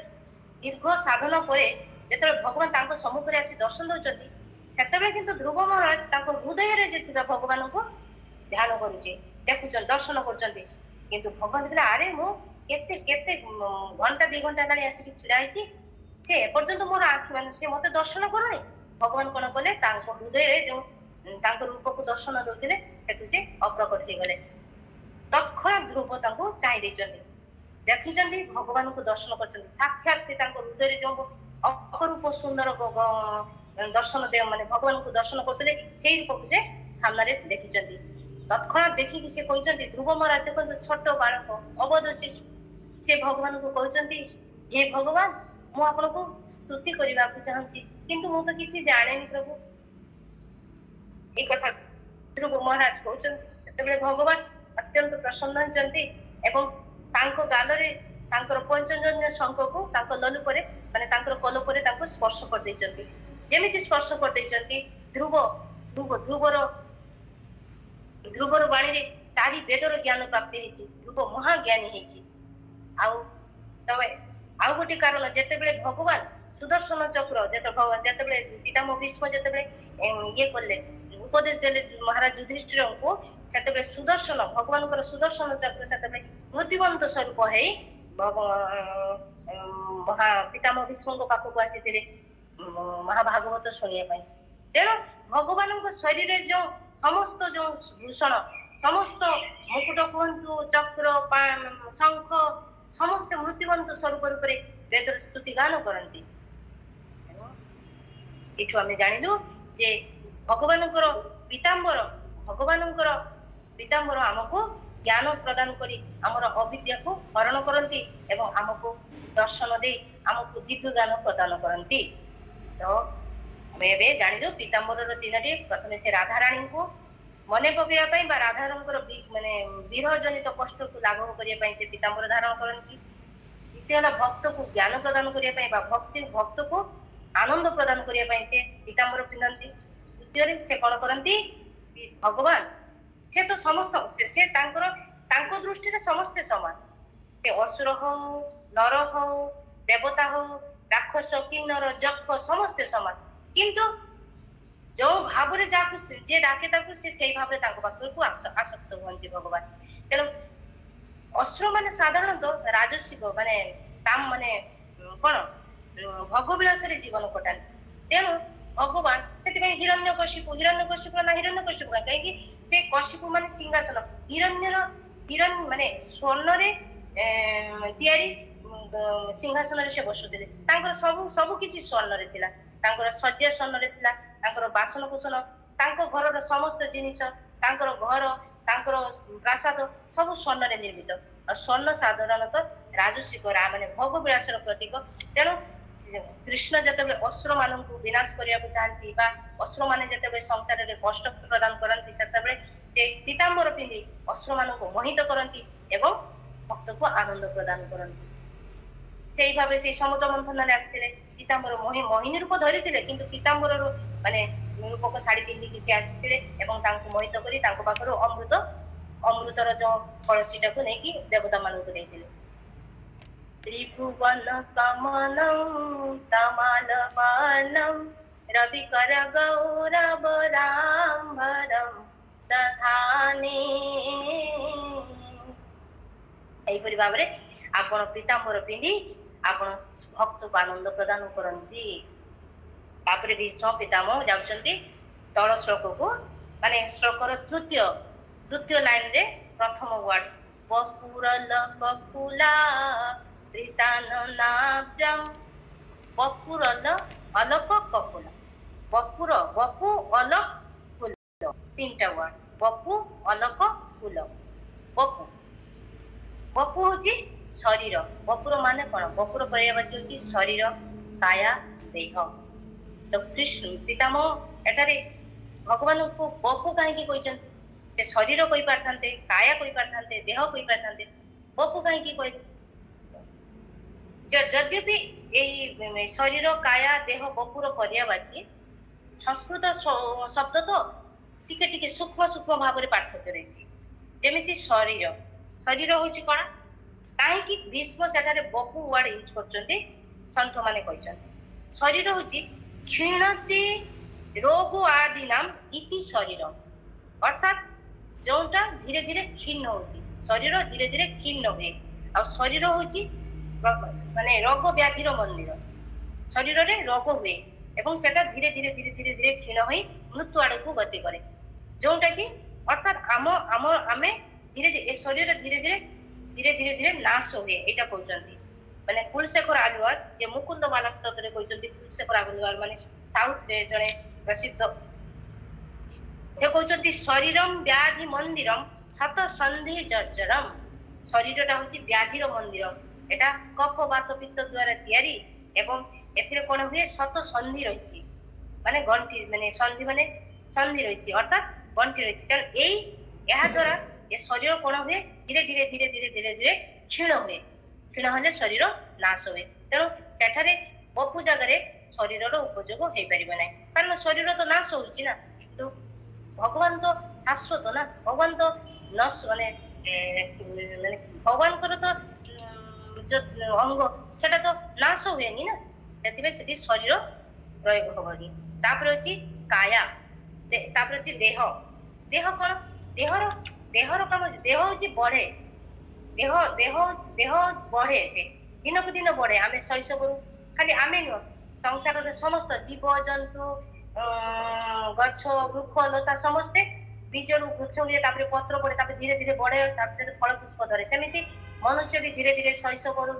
[SPEAKER 2] ଦୀର୍ଘ ସାଧନା ପରେ ଯେତେବେଳେ ଭଗବାନ ତାଙ୍କ ସମ୍ମୁଖରେ ଆସି ଦର୍ଶନ ଦଉଛନ୍ତି ସେତେବେଳେ କିନ୍ତୁ ଧ୍ରୁବ ମହାରାଜ ତାଙ୍କ ହୃଦୟରେ ଯେ ଥିବା ଭଗବାନଙ୍କୁ ଧ୍ୟାନ କରୁଛି ଦେଖୁଛନ୍ତି ଦର୍ଶନ କରୁଛନ୍ତି। କିନ୍ତୁ ଭଗବାନ କହିଲେ ଆରେ ମୁଁ କେତେ ଘଣ୍ଟା 2 ଘଣ୍ଟା ହେଲାଣି ଆସିକି ଛିଡା ହେଇଛି ସେ ଏପର୍ଯ୍ୟନ୍ତ ମୋର ଆଖି ମାନେ ସେ ମତେ ଦର୍ଶନ କରୁନି। ଭଗବାନ କଣ କଲେ ତାଙ୍କ ହୃଦୟରେ ଯୋଉ ତାଙ୍କ ରୂପକୁ ଦର୍ଶନ ଦଉଥିଲେ ସେଠୁ ସେ ଅପ୍ରକଟ ହେଇଗଲେ। ତତ୍କ୍ଷଣାତ୍ ଧ୍ରୁବ ତାଙ୍କୁ ଚାହିଁ ଦେଇଛନ୍ତି, ଦେଖିଛନ୍ତି, ଭଗବାନଙ୍କୁ ଦର୍ଶନ କରିଛନ୍ତି। ସାକ୍ଷାତ ସେ ତାଙ୍କ ହୃଦୟରେ ଯୋଉ ଅପରୂପ ସୁନ୍ଦର ଦର୍ଶନ ମାନେ ଭଗବାନଙ୍କୁ ଦର୍ଶନ କରୁଥିଲେ ସେଇ ରୂପକୁ ସେ ସାମ୍ନାରେ ଦେଖିଛନ୍ତି। ତତ୍କ୍ଷଣାତ୍ ଦେଖିକି ସେ କହିଛନ୍ତି, ଧ୍ରୁବ ମହାରାଜ ଦେଖନ୍ତୁ ଛୋଟ ବାଳକ ଅବୋଧ ଶିଶୁ, ସେ ଭଗବାନଙ୍କୁ କହୁଛନ୍ତି, ହେ ଭଗବାନ, ମୁଁ ଆପଣଙ୍କୁ ସ୍ତୁତି କରିବାକୁ ଚାହୁଁଛି, କିନ୍ତୁ ମୁଁ ତ କିଛି ଜାଣେନି ପ୍ରଭୁ। ଏଇ କଥା ଧ୍ରୁବ ମହାରାଜ କହୁଛନ୍ତି। ସେତେବେଳେ ଭଗବାନ ଅତ୍ୟନ୍ତ ପ୍ରସନ୍ନ ହେଇଛନ୍ତି ଏବଂ ତାଙ୍କ ଗାଲରେ ତାଙ୍କର ପଞ୍ଚଜନ୍ୟ ଶଙ୍ଖକୁ ତାଙ୍କ ଲଲୁପରେ ମାନେ ତାଙ୍କର କଲପରେ ତାଙ୍କୁ ସ୍ପର୍ଶ କରିଦେଇଛନ୍ତି। ଯେମିତି ସ୍ପର୍ଶ କରିଦେଇଛନ୍ତି, ଧ୍ରୁବର ବାଣୀରେ 4 ବେଦର ଜ୍ଞାନ ପ୍ରାପ୍ତି ହେଇଛି। ଧ୍ରୁବ ମହାଜ୍ଞାନୀ ହେଇଛି। ଆଉ ତମେ ଆଉ ଗୋଟେ କାରଣ, ଯେତେବେଳେ ଭଗବାନ ସୁଦର୍ଶନ ଚକ୍ର ଯେତେବେଳେ ପିତାମହ ଭୀଷ୍ମ ଯେତେବେଳେ ଇଏ କଲେ, ଉପଦେଶ ଦେଲେ ମହାରାଜ ଯୁଧିଷ୍ଠିରଙ୍କୁ, ସେତେବେଳେ ସୁଦର୍ଶନ ଭଗବାନଙ୍କର ସୁଦର୍ଶନ ଚକ୍ର ସେତେବେଳେ ମୃତ୍ୟୁବନ୍ତ ସ୍ୱରୂପ ହେଇ ପିତାମହ ଭୀଷ୍ମଙ୍କ ପାଖକୁ ଆସିଥିଲେ ମହାଭାଗବତ ଶୁଣିବା ପାଇଁ। ତେଣୁ ଭଗବାନଙ୍କ ଶରୀରରେ ଯୋଉ ସମସ୍ତ ଯୋଉ ଭୂଷଣ, ସମସ୍ତ ମୁକୁଟ କୁହନ୍ତୁ, ଚକ୍ର, ଶଙ୍ଖ, ସମସ୍ତେ ମୃତ୍ୟୁବନ୍ତ ସ୍ୱରୂପ ରୂପରେ ବେଦର ସ୍ତୁତି ଗାନ କରନ୍ତି। ଏଠୁ ଆମେ ଜାଣିଲୁ ଯେ ଭଗବାନଙ୍କର ପିତାମ୍ବର ଆମକୁ ଜ୍ଞାନ ପ୍ରଦାନ କରି ଆମର ଅବିଦ୍ୟାକୁ ହରଣ କରନ୍ତି ଏବଂ ଆମକୁ ଦର୍ଶନ ଦେଇ ଆମକୁ ଦିବ୍ୟ ଜ୍ଞାନ ପ୍ରଦାନ କରନ୍ତି। ତ ଆମେ ଏବେ ଜାଣିଲୁ ପିତାମ୍ବରର 3ଟି, ପ୍ରଥମେ ସେ ରାଧାରାଣୀଙ୍କୁ ମନେ ପକେଇବା ପାଇଁ ବା ରାଧାଙ୍କର ମାନେ ବିରହ ଜନିତ କଷ୍ଟକୁ ଲାଘବ କରିବା ପାଇଁ ସେ ପିତାମ୍ବର ଧାରଣ କରନ୍ତି। ଦ୍ୱିତୀୟ ହେଲା ଭକ୍ତକୁ ଜ୍ଞାନ ପ୍ରଦାନ କରିବା ପାଇଁ ବା ଭକ୍ତକୁ ଆନନ୍ଦ ପ୍ରଦାନ କରିବା ପାଇଁ ସେ ପିତାମ୍ବର ପିନ୍ଧନ୍ତି। ତୃତୀୟରେ ସେ କଣ କରନ୍ତି, ଭଗବାନ ସେ ତ ସମସ୍ତ ସେ ତାଙ୍କ ଦୃଷ୍ଟିରେ ସମସ୍ତେ ସମାନ। ସେ ଅସୁର ହଉ, ନର ହଉ, ଦେବତା ହଉ, ରାକ୍ଷସ, କିନ୍ନର, ଯକ୍ଷ ସମସ୍ତେ ସମାନ। କିନ୍ତୁ ଯୋଉ ଭାବରେ ଯାହାକୁ ଯିଏ ଡାକେ ତାକୁ ସେ ସେଇ ଭାବରେ ତାଙ୍କ ପାଖକୁ ଆସକ୍ତ ହୁଅନ୍ତି ଭଗବାନ। ତେଣୁ ଅସୁର ମାନେ ସାଧାରଣତଃ ରାଜସିକ ମାନେ କଣ ଭୋଗବିଳାସରେ ଜୀବନ କଟାନ୍ତି। ତେଣୁ ଭଗବାନ ସେଥିପାଇଁ ହିରଣ୍ୟକଶିପୁ ନା ହିରଣ୍ୟକଶିପୁ କାହିଁକି ସେ କଶିପୁ ମାନେ ସିଂହାସନ, ମାନେ ସ୍ୱର୍ଣ୍ଣରେ ତିଆରି ସିଂହାସନରେ ସେ ବସୁଥିଲେ। ତାଙ୍କର ସବୁ କିଛି ସ୍ୱର୍ଣ୍ଣରେ ଥିଲା। ତାଙ୍କର ଶଯ୍ୟା ସ୍ୱର୍ଣ୍ଣରେ ଥିଲା, ତାଙ୍କର ବାସନକୁସନ, ତାଙ୍କ ଘରର ସମସ୍ତ ଜିନିଷ, ତାଙ୍କର ଘର, ତାଙ୍କର ପ୍ରାସାଦ ସବୁ ସ୍ୱର୍ଣ୍ଣରେ ନିର୍ମିତ। ଆଉ ସ୍ୱର୍ଣ୍ଣ ସାଧାରଣତଃ ରାଜସିକ ମାନେ ଭୋଗବିଳାସର ପ୍ରତୀକ। ତେଣୁ କୃଷ୍ଣ ଯେତେବେଳେ ଅସୁର ମାନଙ୍କୁ ବିନାଶ କରିବାକୁ ଚାହାନ୍ତି ବା ଅସୁର ମାନେ ଯେତେବେଳେ ସଂସାରରେ କଷ୍ଟ ପ୍ରଦାନ କରନ୍ତି, ସେତେବେଳେ ସେ ପିତାମ୍ବର ପିନ୍ଧି ଅସୁର ମାନଙ୍କୁ ମୋହିତ କରନ୍ତି ଏବଂ ଭକ୍ତକୁ ଆନନ୍ଦ ପ୍ରଦାନ କରନ୍ତି। ସେଇ ଭାବରେ ସେଇ ସମୁଦ୍ର ମନ୍ଥନରେ ଆସିଥିଲେ, ପିତାମ୍ବର ମୋହିନୀ ରୂପ ଧରିଥିଲେ, କିନ୍ତୁ ପିତାମ୍ବରର ମାନେ ରୂପକ ଶାଢୀ ପିନ୍ଧିକି ସେ ଆସିଥିଲେ ଏବଂ ତାଙ୍କୁ ମୋହିତ କରି ତାଙ୍କ ପାଖରୁ ଅମୃତର ଯୋଉ କଳସୀଟାକୁ ନେଇକି ଦେବତା ମାନଙ୍କୁ ଦେଇଥିଲେ। ତ୍ରିଭୁବନ କମଲଂ ତମାଲବାନଂ ରବିକର ଗୌରବରାମ୍ବରଂ ଦଧାନେ। ଏହିପରି ଭାବରେ ଆପଣ ପିତାମ୍ବର ପିନ୍ଧି ଆପଣ ଭକ୍ତକୁ ଆନନ୍ଦ ପ୍ରଦାନ କରନ୍ତି। ତାପରେ ଭୀଷ୍ମ ପିତାମହ ଯାଉଛନ୍ତି ତଳ ଶ୍ଲୋକକୁ, ମାନେ ଶ୍ଲୋକର ତୃତୀୟ ଲାଇନରେ ପ୍ରଥମ ୱାର୍ଡ, ବପୁରଲ କକୁଲା ତ୍ରିତାନନାବ୍ଜଂ। ବପୁରଲ ଅଲକ କକୁଲ, ବପୁ ଅଲକ କୁଲ, 3ଟା ୱାର୍ଡ, ବପୁ ଅଲକ କୁଲ। ବପୁ ହଉଛି ଶରୀର। ବପୁର ମାନେ କଣ? ବପୁର ପର୍ଯ୍ୟାୟବାଚୀ ହଉଛି ଶରୀର, କାୟା, ଦେହ। ତ କୃଷ୍ଣ ପିତାମହ ଏଠାରେ ଭଗବାନଙ୍କୁ ବପୁ କାହିଁକି କହିଛନ୍ତି? ସେ ଶରୀର କହିପାରିଥାନ୍ତେ, କାୟା କହିପାରିଥାନ୍ତେ, ଦେହ କହିପାରିଥାନ୍ତେ, ବପୁ କାହିଁକି କହିଲେ? ଯଦ୍ୟପି ଏଇ ଶରୀର, କାୟା, ଦେହ, ବପୁର ପର୍ଯ୍ୟାୟବାଚୀ ସଂସ୍କୃତ ଶବ୍ଦ ତ ଟିକେ ସୂକ୍ଷ୍ମ ଭାବରେ ପାର୍ଥକ୍ୟ ରହିଛି। ଯେମିତି ଶରୀର ହଉଛି କଣ? କାହିଁକି ଭୀଷ୍ମ ସେଠାରେ ବପୁ ୱାର୍ଡ ୟୁଜ କରୁଛନ୍ତି? ସନ୍ଥ ମାନେ କହିଛନ୍ତି ଶରୀର ହଉଛି କ୍ଷୀଣତି ରୋଗ ଆଦି ନାମ ଇତି ଶରୀର, ଅର୍ଥାତ୍ ଯୋଉଟା ଧୀରେ ଧୀରେ କ୍ଷୀଣ ହଉଛି, ଶରୀର ଧୀରେ ଧୀରେ କ୍ଷୀଣ ହୁଏ। ଆଉ ଶରୀର ହଉଛି ମାନେ ରୋଗ ବ୍ୟାଧିର ମନ୍ଦିର। ଶରୀରରେ ରୋଗ ହୁଏ ଏବଂ ସେଟା ଧୀରେ ଧୀରେ କ୍ଷୀଣ ହୋଇ ମୃତ୍ୟୁ ଆଡକୁ ଗତି କରେ, ଯୋଉଟା କି ଅର୍ଥାତ୍ ଆମେ ଧୀରେ ଧୀରେ ଏ ଶରୀର ଧୀରେ ଧୀରେ ଧୀରେ ଧୀରେ ଧୀରେ ନାଶ ହୁଏ। ଏଇଟା କହୁଛନ୍ତି ମାନେ କୁଲଶେଖର ଆଲୱାର ଯେ ମୁକୁନ୍ଦ ବାଲା ସ୍ତୋତ୍ରରେ କହିଛନ୍ତି। କୁଲଶେଖର ଆଲୱାର ମାନେ ସାଉଥରେ ଜଣେ ପ୍ରସିଦ୍ଧ, ସେ କହୁଛନ୍ତି ଶରୀରମ୍ ବ୍ୟାଧି ମନ୍ଦିରମ୍ ଶତ ସନ୍ଧି ଜର୍ଜରମ୍। ଶରୀରଟା ହଉଛି ବ୍ୟାଧିର ମନ୍ଦିର, ଏଟା କଫ ବାତ ପିତ୍ତ ଦ୍ୱାରା ତିଆରି ଏବଂ ଏଥିରେ କଣ ହୁଏ ଶତ ସନ୍ଧି ରହିଛି, ମାନେ ଗଣ୍ଠି ମାନେ ସନ୍ଧି ରହିଛି ଅର୍ଥାତ୍ ଗଣ୍ଠି ରହିଛି। ତେଣୁ ଏହା ଦ୍ୱାରା ଏ ଶରୀର କଣ ହୁଏ ଧୀରେ ଧୀରେ ଧୀରେ ଧୀରେ ଧୀରେ ଧୀରେ କ୍ଷୀଣ ହୁଏ। କ୍ଷୀଣ ହେଲେ ଶରୀର ନାଶ ହୁଏ। ତେଣୁ ସେଠାରେ ବପୁ ଜାଗାରେ ଶରୀରର ଉପଯୋଗ ହେଇପାରିବ ନାହିଁ, କାରଣ ଶରୀର ତ ନାଶ ହଉଛି ନା। କିନ୍ତୁ ଭଗବାନ ତ ଶାଶ୍ୱତ ନା, ଭଗବାନ ତ ମାନେ ଭଗବାନଙ୍କର ତ ଯୋଉ ଅଙ୍ଗ ସେଟା ତ ନାଶ ହୁଏନି ନା, ସେଥିପାଇଁ ସେଠି ଶରୀର ପ୍ରୟୋଗ ହବନି। ତାପରେ ଅଛି କାୟା, ତାପରେ ଅଛି ଦେହ। ଦେହ କଣ? ଦେହର କାମ ଦେହ ହଉଛି ବଢେ, ଦେହ ବଢେ, ସେ ଦିନକୁ ଦିନ ବଢେ। ଆମେ ଶୈଶବରୁ ଖାଲି ଆମେ ନୁହଁ, ସଂସାରରେ ସମସ୍ତ ଜୀବ ଜନ୍ତୁ ଗଛ ବୃକ୍ଷ ଲତା ସମସ୍ତେ ବୀଜରୁ ଗଛ ହୁଏ, ତାପରେ ପତ୍ର ପଡେ, ତାପରେ ଧୀରେ ଧୀରେ ବଢେ, ତାପରେ ଫଳ ପୁଷ୍ପ ଧରେ। ସେମିତି ମନୁଷ୍ୟ ବି ଧୀରେ ଧୀରେ ଶୈଶବରୁ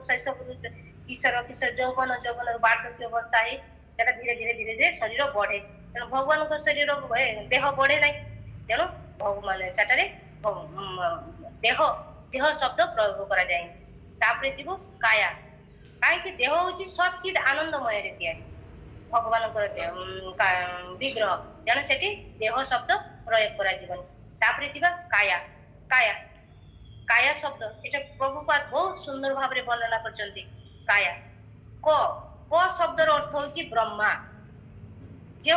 [SPEAKER 2] କିଶୋର ଯୌବନରୁ ବାର୍ଦ୍ଧକ୍ୟ ଅବସ୍ଥା ହେଇ ସେଟା ଧୀରେ ଧୀରେ ଧୀରେ ଧୀରେ ଶରୀର ବଢେ। ତେଣୁ ଭଗବାନଙ୍କ ଶରୀର ଦେହ ବଢେ ନାହିଁ, ତେଣୁ ମାନେ ସେଠାରେ ଦେହ ଶବ୍ଦ ପ୍ରୟୋଗ କରାଯାଏ। ତାପରେ ଯିବ କାୟା, କାହିଁକି ଦେହ ହଉଛି ସଚିତ୍ ଆନନ୍ଦମୟରେ ତିଆରି ଭଗବାନଙ୍କର ବିଗ୍ରହ, ତେଣୁ ସେଠି ଦେହ ଶବ୍ଦ ପ୍ରୟୋଗ କରାଯିବନି। ତାପରେ ଯିବା କାୟା ଶବ୍ଦ, ଏଟା ପ୍ରଭୁପାଦ ବହୁତ ସୁନ୍ଦର ଭାବରେ ବର୍ଣ୍ଣନା କରିଛନ୍ତି। କାୟା କ ଶବ୍ଦର ଅର୍ଥ ହଉଛି ବ୍ରହ୍ମା, ଯେ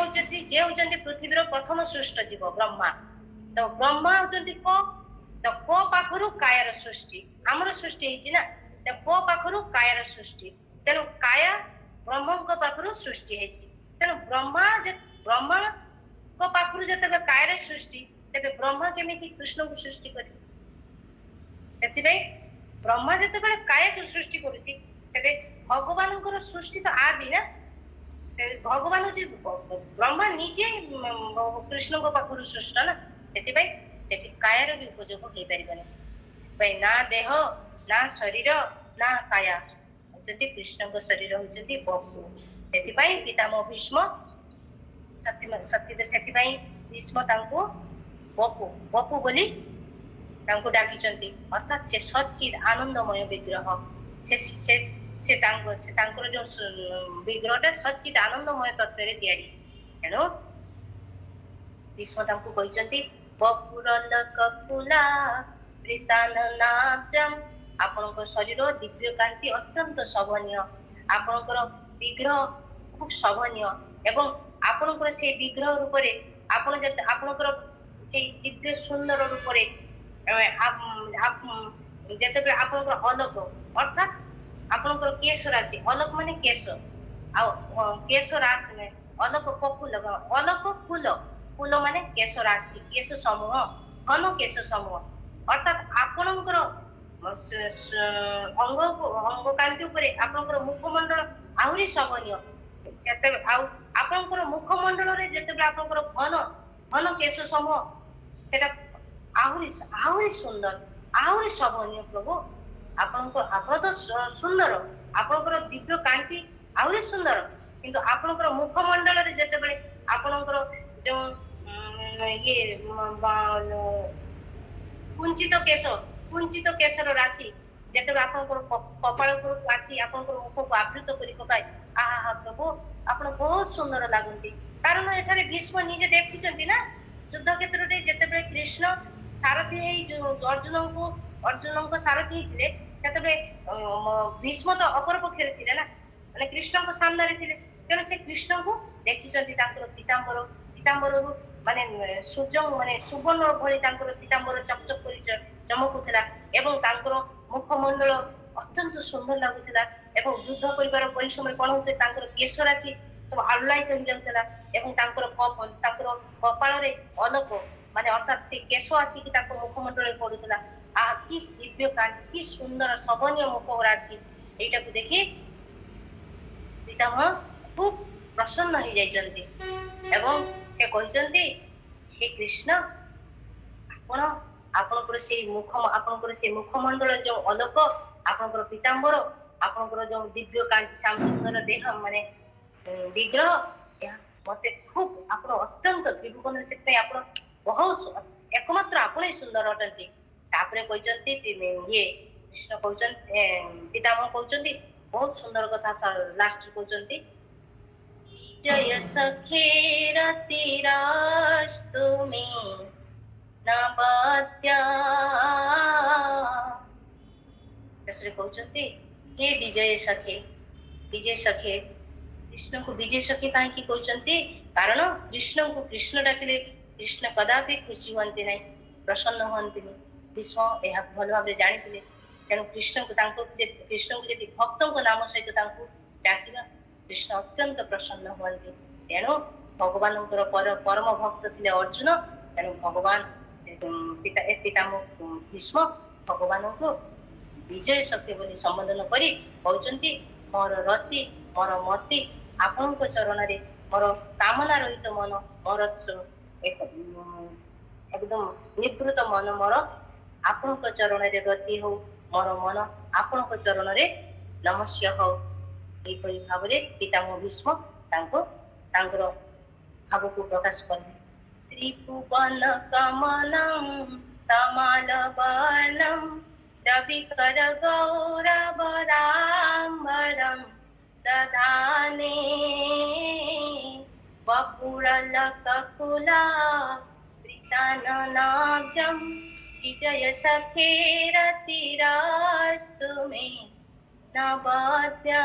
[SPEAKER 2] ହଉଛନ୍ତି ପୃଥିବୀର ପ୍ରଥମ ସୃଷ୍ଟ ଜୀବ ବ୍ରହ୍ମା। ତ ବ୍ରହ୍ମା ହଉଛନ୍ତି କ, ତ କ ପାଖରୁ କାୟାର ସୃଷ୍ଟି, ଆମର ସୃଷ୍ଟି ହେଇଛି ନା, ତ କ ପାଖରୁ କାୟାର ସୃଷ୍ଟି। ତେଣୁ କାୟା ବ୍ରହ୍ମଙ୍କ ପାଖରୁ ସୃଷ୍ଟି ହେଇଛି। ତେଣୁ ବ୍ରହ୍ମାଙ୍କ ପାଖରୁ ଯେତେବେଳେ କାୟାର ସୃଷ୍ଟି, ତେବେ ବ୍ରହ୍ମା କେମିତି କୃଷ୍ଣଙ୍କୁ ସୃଷ୍ଟି କରିବେ? ସେଥିପାଇଁ ବ୍ରହ୍ମା ଯେତେବେଳେ କାୟାକୁ ସୃଷ୍ଟି କରୁଛି, ତେବେ ଭଗବାନଙ୍କର ସୃଷ୍ଟି ତ ଆଦି ନା, ଭଗବାନ ହଉଛି ବ୍ରହ୍ମା ନିଜେ କୃଷ୍ଣଙ୍କ ପାଖରୁ ସୃଷ୍ଟ ନା, ସେଥିପାଇଁ ସେଠି କାୟାର ବି ଉପଯୋଗ ହେଇପାରିବନି। ସେଥିପାଇଁ ନା ଦେହ ନା ଶରୀର ନା କାୟା ହଉଛନ୍ତି କୃଷ୍ଣଙ୍କ ଶରୀର ହଉଛନ୍ତି ବପୁ। ସେଥିପାଇଁ ପିତାମହ ଭୀଷ୍ମ ସେଥିପାଇଁ ଭୀଷ୍ମ ତାଙ୍କୁ ବପୁ ବୋଲି ତାଙ୍କୁ ଡାକିଛନ୍ତି, ଅର୍ଥାତ୍ ସେ ସଚିତ୍ ଆନନ୍ଦମୟ ବିଗ୍ରହ। ସେ ତାଙ୍କର ଯୋଉ ବିଗ୍ରହଟା ସଚିତ୍ ଆନନ୍ଦମୟ ତତ୍ତ୍ୱରେ ତିଆରି। ତେଣୁ ଭୀଷ୍ମ ତାଙ୍କୁ କହିଛନ୍ତି ଆପଣଙ୍କ ଶରୀର ଦିବ୍ୟ କାନ୍ତି ଅତ୍ୟନ୍ତ ଶୋଭନୀୟ, ଆପଣଙ୍କର ବିଗ୍ରହ ଖୁବ ଶୋଭନୀୟ ଏବଂ ଆପଣଙ୍କର ସେଇ ବିଗ୍ରହ ରୂପରେ ଆପଣଙ୍କର ସେଇ ଦିବ୍ୟ ସୁନ୍ଦର ରୂପରେ ଯେତେବେଳେ ଆପଣଙ୍କର ଅଲୋକ ଅର୍ଥାତ୍ ଆପଣଙ୍କର କେଶ ରାଶି, ଅଲୋକ ମାନେ କେଶ, ଆଉ କେଶ ରାଶି ଅଲୋକ ଫୁଲ ମାନେ କେଶ ରାଶି, କେଶ ସମୂହ, ଘନ କେଶ ସମୂହ, ଅର୍ଥାତ୍ ଆପଣଙ୍କର ଅଙ୍ଗ କାନ୍ତି ଉପରେ ଆପଣଙ୍କର ମୁଖମଣ୍ଡଳ ଆହୁରି ଶୋଭନୀୟ। ଆଉ ଆପଣଙ୍କର ମୁଖମଣ୍ଡଳରେ ଯେତେବେଳେ ଆପଣଙ୍କର ଘନ କେଶ ସମୂହ, ସେଟା ଆହୁରି ସୁନ୍ଦର, ଆହୁରି ଶୋଭନୀୟ। ପ୍ରଭୁ ଆପଣ ତ ସୁନ୍ଦର, ଆପଣଙ୍କର ଦିବ୍ୟ କାନ୍ତି ଆହୁରି ସୁନ୍ଦର, କିନ୍ତୁ ଆପଣଙ୍କର ମୁଖମଣ୍ଡଳରେ ଯେତେବେଳେ ଆପଣଙ୍କର ଯୋଉ କୁଞ୍ଚିତ କେଶର ରାଶି ଯେତେବେଳେ ଆପଣଙ୍କର କପାଳ ଉପରକୁ ଆସି ଆପଣଙ୍କର ମୁଖକୁ ଆବୃତ କରି ପକାଏ, ଆହା ପ୍ରଭୁ ଆପଣ ବହୁତ ସୁନ୍ଦର ଲାଗନ୍ତି। କାରଣ ଏଠାରେ ଭୀଷ୍ମ ନିଜେ ଦେଖିଛନ୍ତି ନା, ଯୁଦ୍ଧ କ୍ଷେତ୍ରରେ ଯେତେବେଳେ କୃଷ୍ଣ ସାରଥୀ ହେଇ ଅର୍ଜୁନଙ୍କ ସାରଥୀ ହେଇଥିଲେ, ସେତେବେଳେ ଭୀଷ୍ମ ତ ଅପର ପକ୍ଷରେ ଥିଲେ ନା, ମାନେ କୃଷ୍ଣଙ୍କ ସାମ୍ନାରେ ଥିଲେ। ତେଣୁ ସେ କୃଷ୍ଣଙ୍କୁ ଦେଖିଛନ୍ତି, ତାଙ୍କର ପିତାମ୍ବରରୁ ମାନେ ସୁବର୍ଣ୍ଣ ଭଳି ତାଙ୍କର ପିତାମ୍ବର ଚକଚକ କରି ଚମକୁଥିଲା ଏବଂ ତାଙ୍କର ମୁଖମଣ୍ଡଳ ଅତ୍ୟନ୍ତ ସୁନ୍ଦର ଲାଗୁଥିଲା। ଏବଂ ଯୁଦ୍ଧ କରିବାର ପରିଶ୍ରମରେ କଣ ହଉଥିଲା, ତାଙ୍କର କେଶ ରାଶି ସବୁ ଆଲୁଲାୟିତ ହେଇଯାଉଥିଲା ଏବଂ ତାଙ୍କର କପାଳରେ ଅଲୋକ ମାନେ ଅର୍ଥାତ୍ ସେ କେଶ ଆସିକି ତାଙ୍କ ମୁଖମଣ୍ଡଳରେ ପଡୁଥିଲା। କି ଦିବ୍ୟ କାନ୍ତି, କି ସୁନ୍ଦର ଶୋଭନୀୟ ମୁଖ ରାଶି, ଏଇଟାକୁ ଦେଖି ପିତାମହ ଖୁବ ପ୍ରସନ୍ନ ହେଇଯାଇଛନ୍ତି। ଏବଂ ସେ କହିଛନ୍ତି ହେ କୃଷ୍ଣ ଆପଣ ଆପଣଙ୍କର ସେଇ ମୁଖମଣ୍ଡଳରେ ଯୋଉ ଅଲୋକ ଆପଣଙ୍କର ପୀତାମ୍ବର ଆପଣଙ୍କର ଯୋଉ ଦିବ୍ୟ କାନ୍ତି ଶ୍ୟାମ ସୁନ୍ଦର ଦେହ ମାନେ ବିଗ୍ରହ ଏହା ମତେ ଖୁବ୍ ଆପଣ ଅତ୍ୟନ୍ତ ତ୍ରିଭୁବନରେ ସେଥିପାଇଁ ଆପଣ ବହୁତ ଏକମାତ୍ର ଆପଣ ହିଁ ସୁନ୍ଦର ଅଟନ୍ତି। ତାପରେ କହିଛନ୍ତି ଇଏ କୃଷ୍ଣ କହୁଛନ୍ତି ପିତାମହ କହୁଛନ୍ତି ବହୁତ ସୁନ୍ଦର କଥା ଲାଷ୍ଟ କହୁଛନ୍ତି ବିଜୟ ସଖେ ରତିରାସ୍ତୁ ମେ ନବାଦ୍ୟା ଶେଷରେ କହୁଛନ୍ତି ହେ ବିଜୟ ସଖେ କୃଷ୍ଣଙ୍କୁ ବିଜୟ ସଖୀ କାହିଁକି କହୁଛନ୍ତି କାରଣ କୃଷ୍ଣଙ୍କୁ କୃଷ୍ଣ ଡାକିଲେ କୃଷ୍ଣ କଦାପି ଖୁସି ହୁଅନ୍ତି ନାହିଁ ପ୍ରସନ୍ନ ହୁଅନ୍ତିନି। ଭୀଷ୍ମ ଏହାକୁ ଭଲ ଭାବରେ ଜାଣିଥିଲେ ତେଣୁ କୃଷ୍ଣଙ୍କୁ ଯଦି ଭକ୍ତଙ୍କ ନାମ ସହିତ ତାଙ୍କୁ ଡାକିବା କୃଷ୍ଣ ଅତ୍ୟନ୍ତ ପ୍ରସନ୍ନ ହୁଅନ୍ତି। ତେଣୁ ଭଗବାନଙ୍କର ପରମ ଭକ୍ତ ଥିଲେ ଅର୍ଜୁନ। ତେଣୁ ଭଗବାନ ପିତାମହ ଭୀଷ୍ମ ଭଗବାନଙ୍କୁ ବିଜୟ ସଖୀ ବୋଲି ସମ୍ବୋଧନ କରି କହୁଛନ୍ତି ମୋର ରତି ମୋର ମତି ଆପଣଙ୍କ ଚରଣରେ ମୋର କାମନା ରହିତ ମନ ମୋର ଏକଦମ ନିବୃତ ମନ ମୋର ଆପଣଙ୍କ ଚରଣରେ ରତି ହଉ ମୋର ମନ ଆପଣଙ୍କ ଚରଣରେ ନମସ୍ୟ ହଉ। ଏହିପରି ଭାବରେ ପିତାମହ ଭୀଷ୍ମ ତାଙ୍କର ଭାବକୁ ପ୍ରକାଶ କଲେ। ତ୍ରିଭୁବନ କମଲଂ ତମାଲ ବର୍ଣ୍ଣଂ ରବିକର ଗୌରବରାମ୍ବରಂ ଦଦାନେ वपुरलककुला प्रीताननाब्जं विजय सखेरतिरास्तु मे नवद्या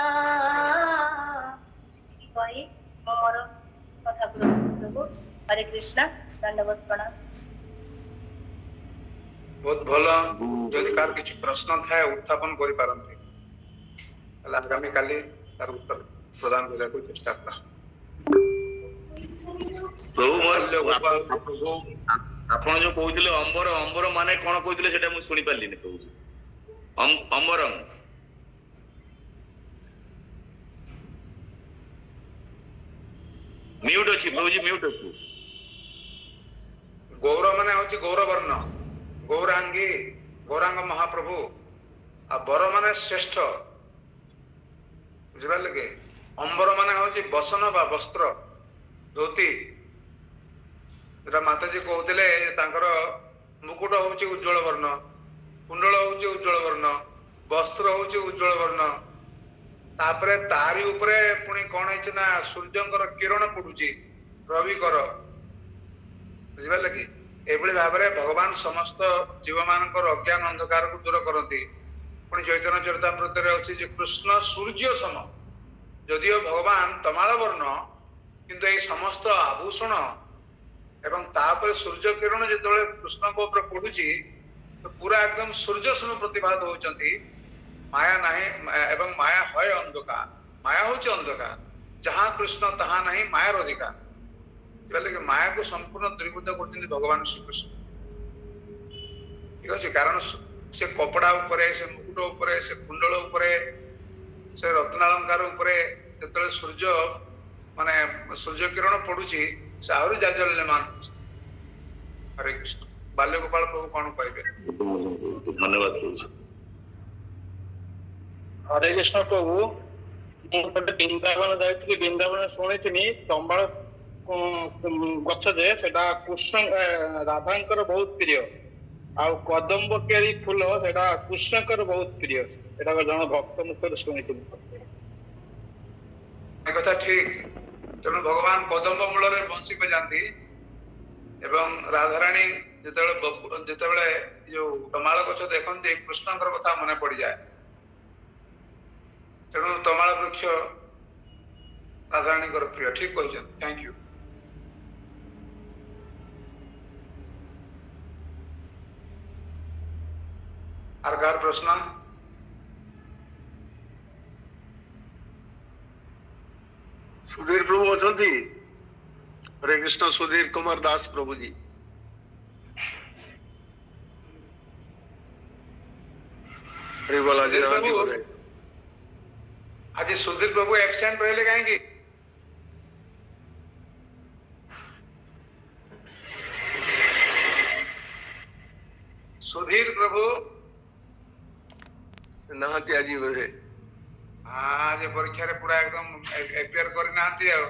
[SPEAKER 2] कही मोर कथा प्रभु हरे कृष्ण दंडवत प्रणाम।
[SPEAKER 3] बहुत भला जदि कार किछि प्रश्न थाए उत्थापन करि पारंती आगामी काली तार उत्तर प्रदान करने को चेष्टा करा।
[SPEAKER 1] प्रभु मोर प्रभु ଆପଣ ଯୋଉ କହୁଥିଲେ ଅମ୍ବର ଅମ୍ବର ମାନେ କଣ କହୁଥିଲେ ସେଟା ମୁଁ ଶୁଣି ପାରିଲିନି ପ୍ରଭୁ। ଅମ୍ବରଂ म्यूट अछि प्रभुजी म्यूट अछि।
[SPEAKER 3] गौर माने होची गौरवर्ण गौरांगी गौरांग महाप्रभु आ बर माने श्रेष्ठ बुझिबाले के अंबर माने होची बसन बा वस्त्र धोती एटा माताजी कहउतले तांकर मुकुट होची उज्जवल वर्ण कुंडल होची उज्जवल वर्ण वस्त्र होची उज्जवल वर्ण तापरे तारी उपरे पुणी कोन है ना सूर्यंकर किरण पडुची रवि कर बुझिबाले कि एभली भाबरे भगवान समस्त जीव मानकर अज्ञान अंधकार को दूर करती। पुणी चैतन्य चरितामृत रे अछि जे कृष्ण सूर्य सम जदियो भगवान तमाल वर्ण किंतु ए समस्त आभूषण एवं तापर सूर्य किरण जेतबेले कृष्ण को ऊपर पडुची तो पूरा एकदम सूर्य सम प्रतिभात होचंती। माया नहीं एवं माया है अंधकार माया होची अंधकार जहां कृष्ण तहां नहीं मायार अधिकार बोले कि माया को संपूर्ण द्विभूत करते भगवान श्री कृष्ण ठीक अच्छे कारण से कपड़ा उपरे से मुकुट उपरे से कुंडल उपरे से रत्नालंकार उपरे जो सूर्य माने सूर्य किरण पड़ुची से आहरी जाज्वल्यमान। हरे कृष्ण बाल्य गोपाल प्रभु कौन कहबे?
[SPEAKER 1] धन्यवाद प्रभु।
[SPEAKER 5] हरे कृष्ण प्रभु मुझे वृंदावन जाइए वृंदावन शुणी तंबाड़ गछ जे सेटा कृष्ण राधांकर बहुत प्रिय आ कदम्ब केरी फूल सेटा कृष्णकर बहुत प्रिय एटा जन भक्त मुखर शुणी
[SPEAKER 3] कथा ठीक तेणु भगवान कदम्ब मूल बंशी को जाती एवं राधाराणी जिते जो तमाल गछ देखते कृष्णकर कथा मन पड़ जाए तेणु तमाल वृक्ष राधाराणी प्रिय ठीक कही। Thank you. आर कार प्रश्न
[SPEAKER 4] सुधीर प्रभु अछंती? हरे कृष्ण सुधीर कुमार दास प्रभु जी। हरे बोला जी हां जी बोले।
[SPEAKER 3] आज सुधीर प्रभु एब्सेंट रहे कहीं? ସୁଧୀର ପ୍ରଭୁ
[SPEAKER 4] ନାହାନ୍ତି ଆଜି ବୋଧେ।
[SPEAKER 3] ଆଜି ପରୀକ୍ଷାରେ ପୁରା ଏକଦମ ଏପିଆର କରିନାହାନ୍ତି ଆଉ।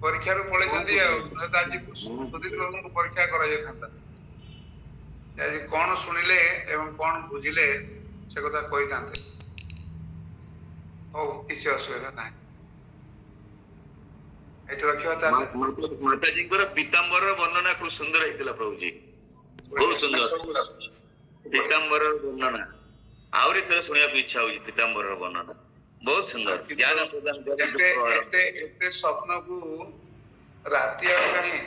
[SPEAKER 3] ପରୀକ୍ଷାରୁ ପଳେଇଛନ୍ତି ଆଉ। ଆଜି ସୁଧୀର ପ୍ରଭୁଙ୍କୁ ପରୀକ୍ଷା କରାଯାଇଥାନ୍ତା। ଆଜି କଣ ଶୁଣିଲେ ଏବଂ କଣ ବୁଝିଲେ ସେ କଥା କହିଥାନ୍ତେ। ହଉ କିଛି ଅସୁବିଧା ନାହିଁ, ଏଠି ରଖିବା ତାହେଲେ।
[SPEAKER 1] ମାତାଜୀଙ୍କର ପୀତାମ୍ବରର ବର୍ଣ୍ଣନା ଖୁବ ସୁନ୍ଦର ହେଇଥିଲା ପ୍ରଭୁଜୀ, ବହୁତ ସୁନ୍ଦର ପୀତାମ୍ବରର ବର୍ଣ୍ଣନା। ଆହୁରି ଥରେ ଶୁଣିବାକୁ ଇଚ୍ଛା ହଉଛି ପୀତାମ୍ବରର ବର୍ଣ୍ଣନା, ବହୁତ ସୁନ୍ଦର। ଜ୍ଞାନ ପ୍ରଦାନ
[SPEAKER 3] ଏତେ ସ୍ୱପ୍ନକୁ ରାତି ଆଉ କାହିଁ,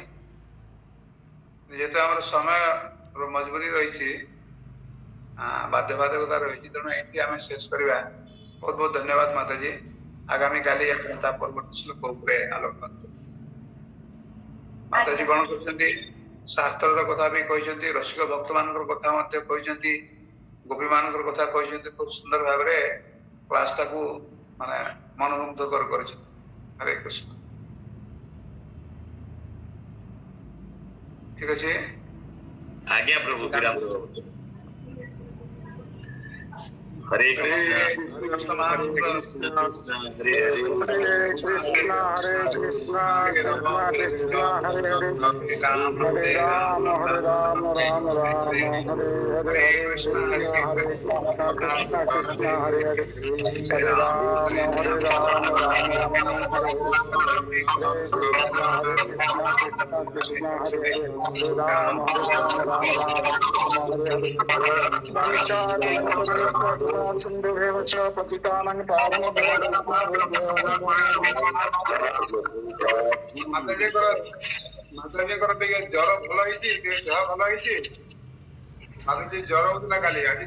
[SPEAKER 3] ଯେହେତୁ ଆମର ସମୟର ମଜବୁରି ରହିଛି, ବାଧ୍ୟବାଧକତା ରହିଛି, ତେଣୁ ଏଠି ଆମେ ଶେଷ କରିବା। ବହୁତ ବହୁତ ଧନ୍ୟବାଦ ମାତାଜୀ। ଆଗାମୀ କାଲି ତା ପରବର୍ତ୍ତୀ ଶ୍ଲୋକ ଉପରେ ଆଲୋକପାତ କରିବେ। ମାତାଜୀ କଣ କରିଛନ୍ତି, ଶାସ୍ତ୍ରର କଥା ବି କହିଛନ୍ତି, ରସିକ ଭକ୍ତ ମାନଙ୍କର କଥା ମଧ୍ୟ କହିଛନ୍ତି, ଗୋପୀ ମାନଙ୍କର କଥା କହିଛନ୍ତି। ଖୁବ ସୁନ୍ଦର ଭାବରେ କ୍ଲାସ ଟାକୁ ମାନେ ମନୋମୁଗ୍ଧକର କରିଛନ୍ତି। ହରେ କୃଷ୍ଣ। ଠିକ ଅଛି,
[SPEAKER 1] ଆଜ୍ଞା ପ୍ରଭୁ ବିରାମ ପ୍ରଭୁ। हरे कृष्ण
[SPEAKER 3] हरे कृष्ण
[SPEAKER 1] हरे हरे
[SPEAKER 6] कृष्णा हरे कृष्णा कृष्णा कृष्णा हरे हरे हरे राम राम राम हरे हरे हरे कृष्णा कृष्णा कृष्णा हरे हरे हरे राम राम हरे कृष्णा कृष्णा कृष्णा हरे हरे हरे राम हरे हरे सिंधुभ्यः च पतितानां पावनेभ्यो
[SPEAKER 3] ମାତାଜୀଙ୍କର ଟିକେ ଜ୍ୱର ଭଲ ହେଇଛି, ଟିକେ ଦେହ ଭଲ ହେଇଛି। ମାତାଜୀ ଜ୍ୱର ହଉଥିଲା କାଲି, ଆଜି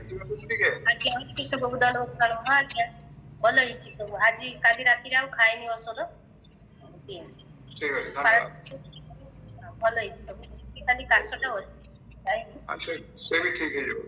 [SPEAKER 3] ଟିକେ
[SPEAKER 2] ଆଜ୍ଞା କୃଷ୍ଣ ପ୍ରଭୁ ଦଣ୍ଡବତ ପ୍ରଣାମ। ହଁ ଆଜ୍ଞା ଭଲ ହେଇଛି ପ୍ରଭୁ। ଆଜି କାଲି ରାତିରେ ଆଉ ଖାଇନି ଔଷଧ,
[SPEAKER 3] ଠିକ ଅଛି, ଧନ୍ୟବାଦ।
[SPEAKER 2] ଭଲ ହେଇଛି ପ୍ରଭୁ। ଖାଲି କାଶଟା ଅଛି।
[SPEAKER 3] ସେ ବି ଠିକ ହେଇଯିବ।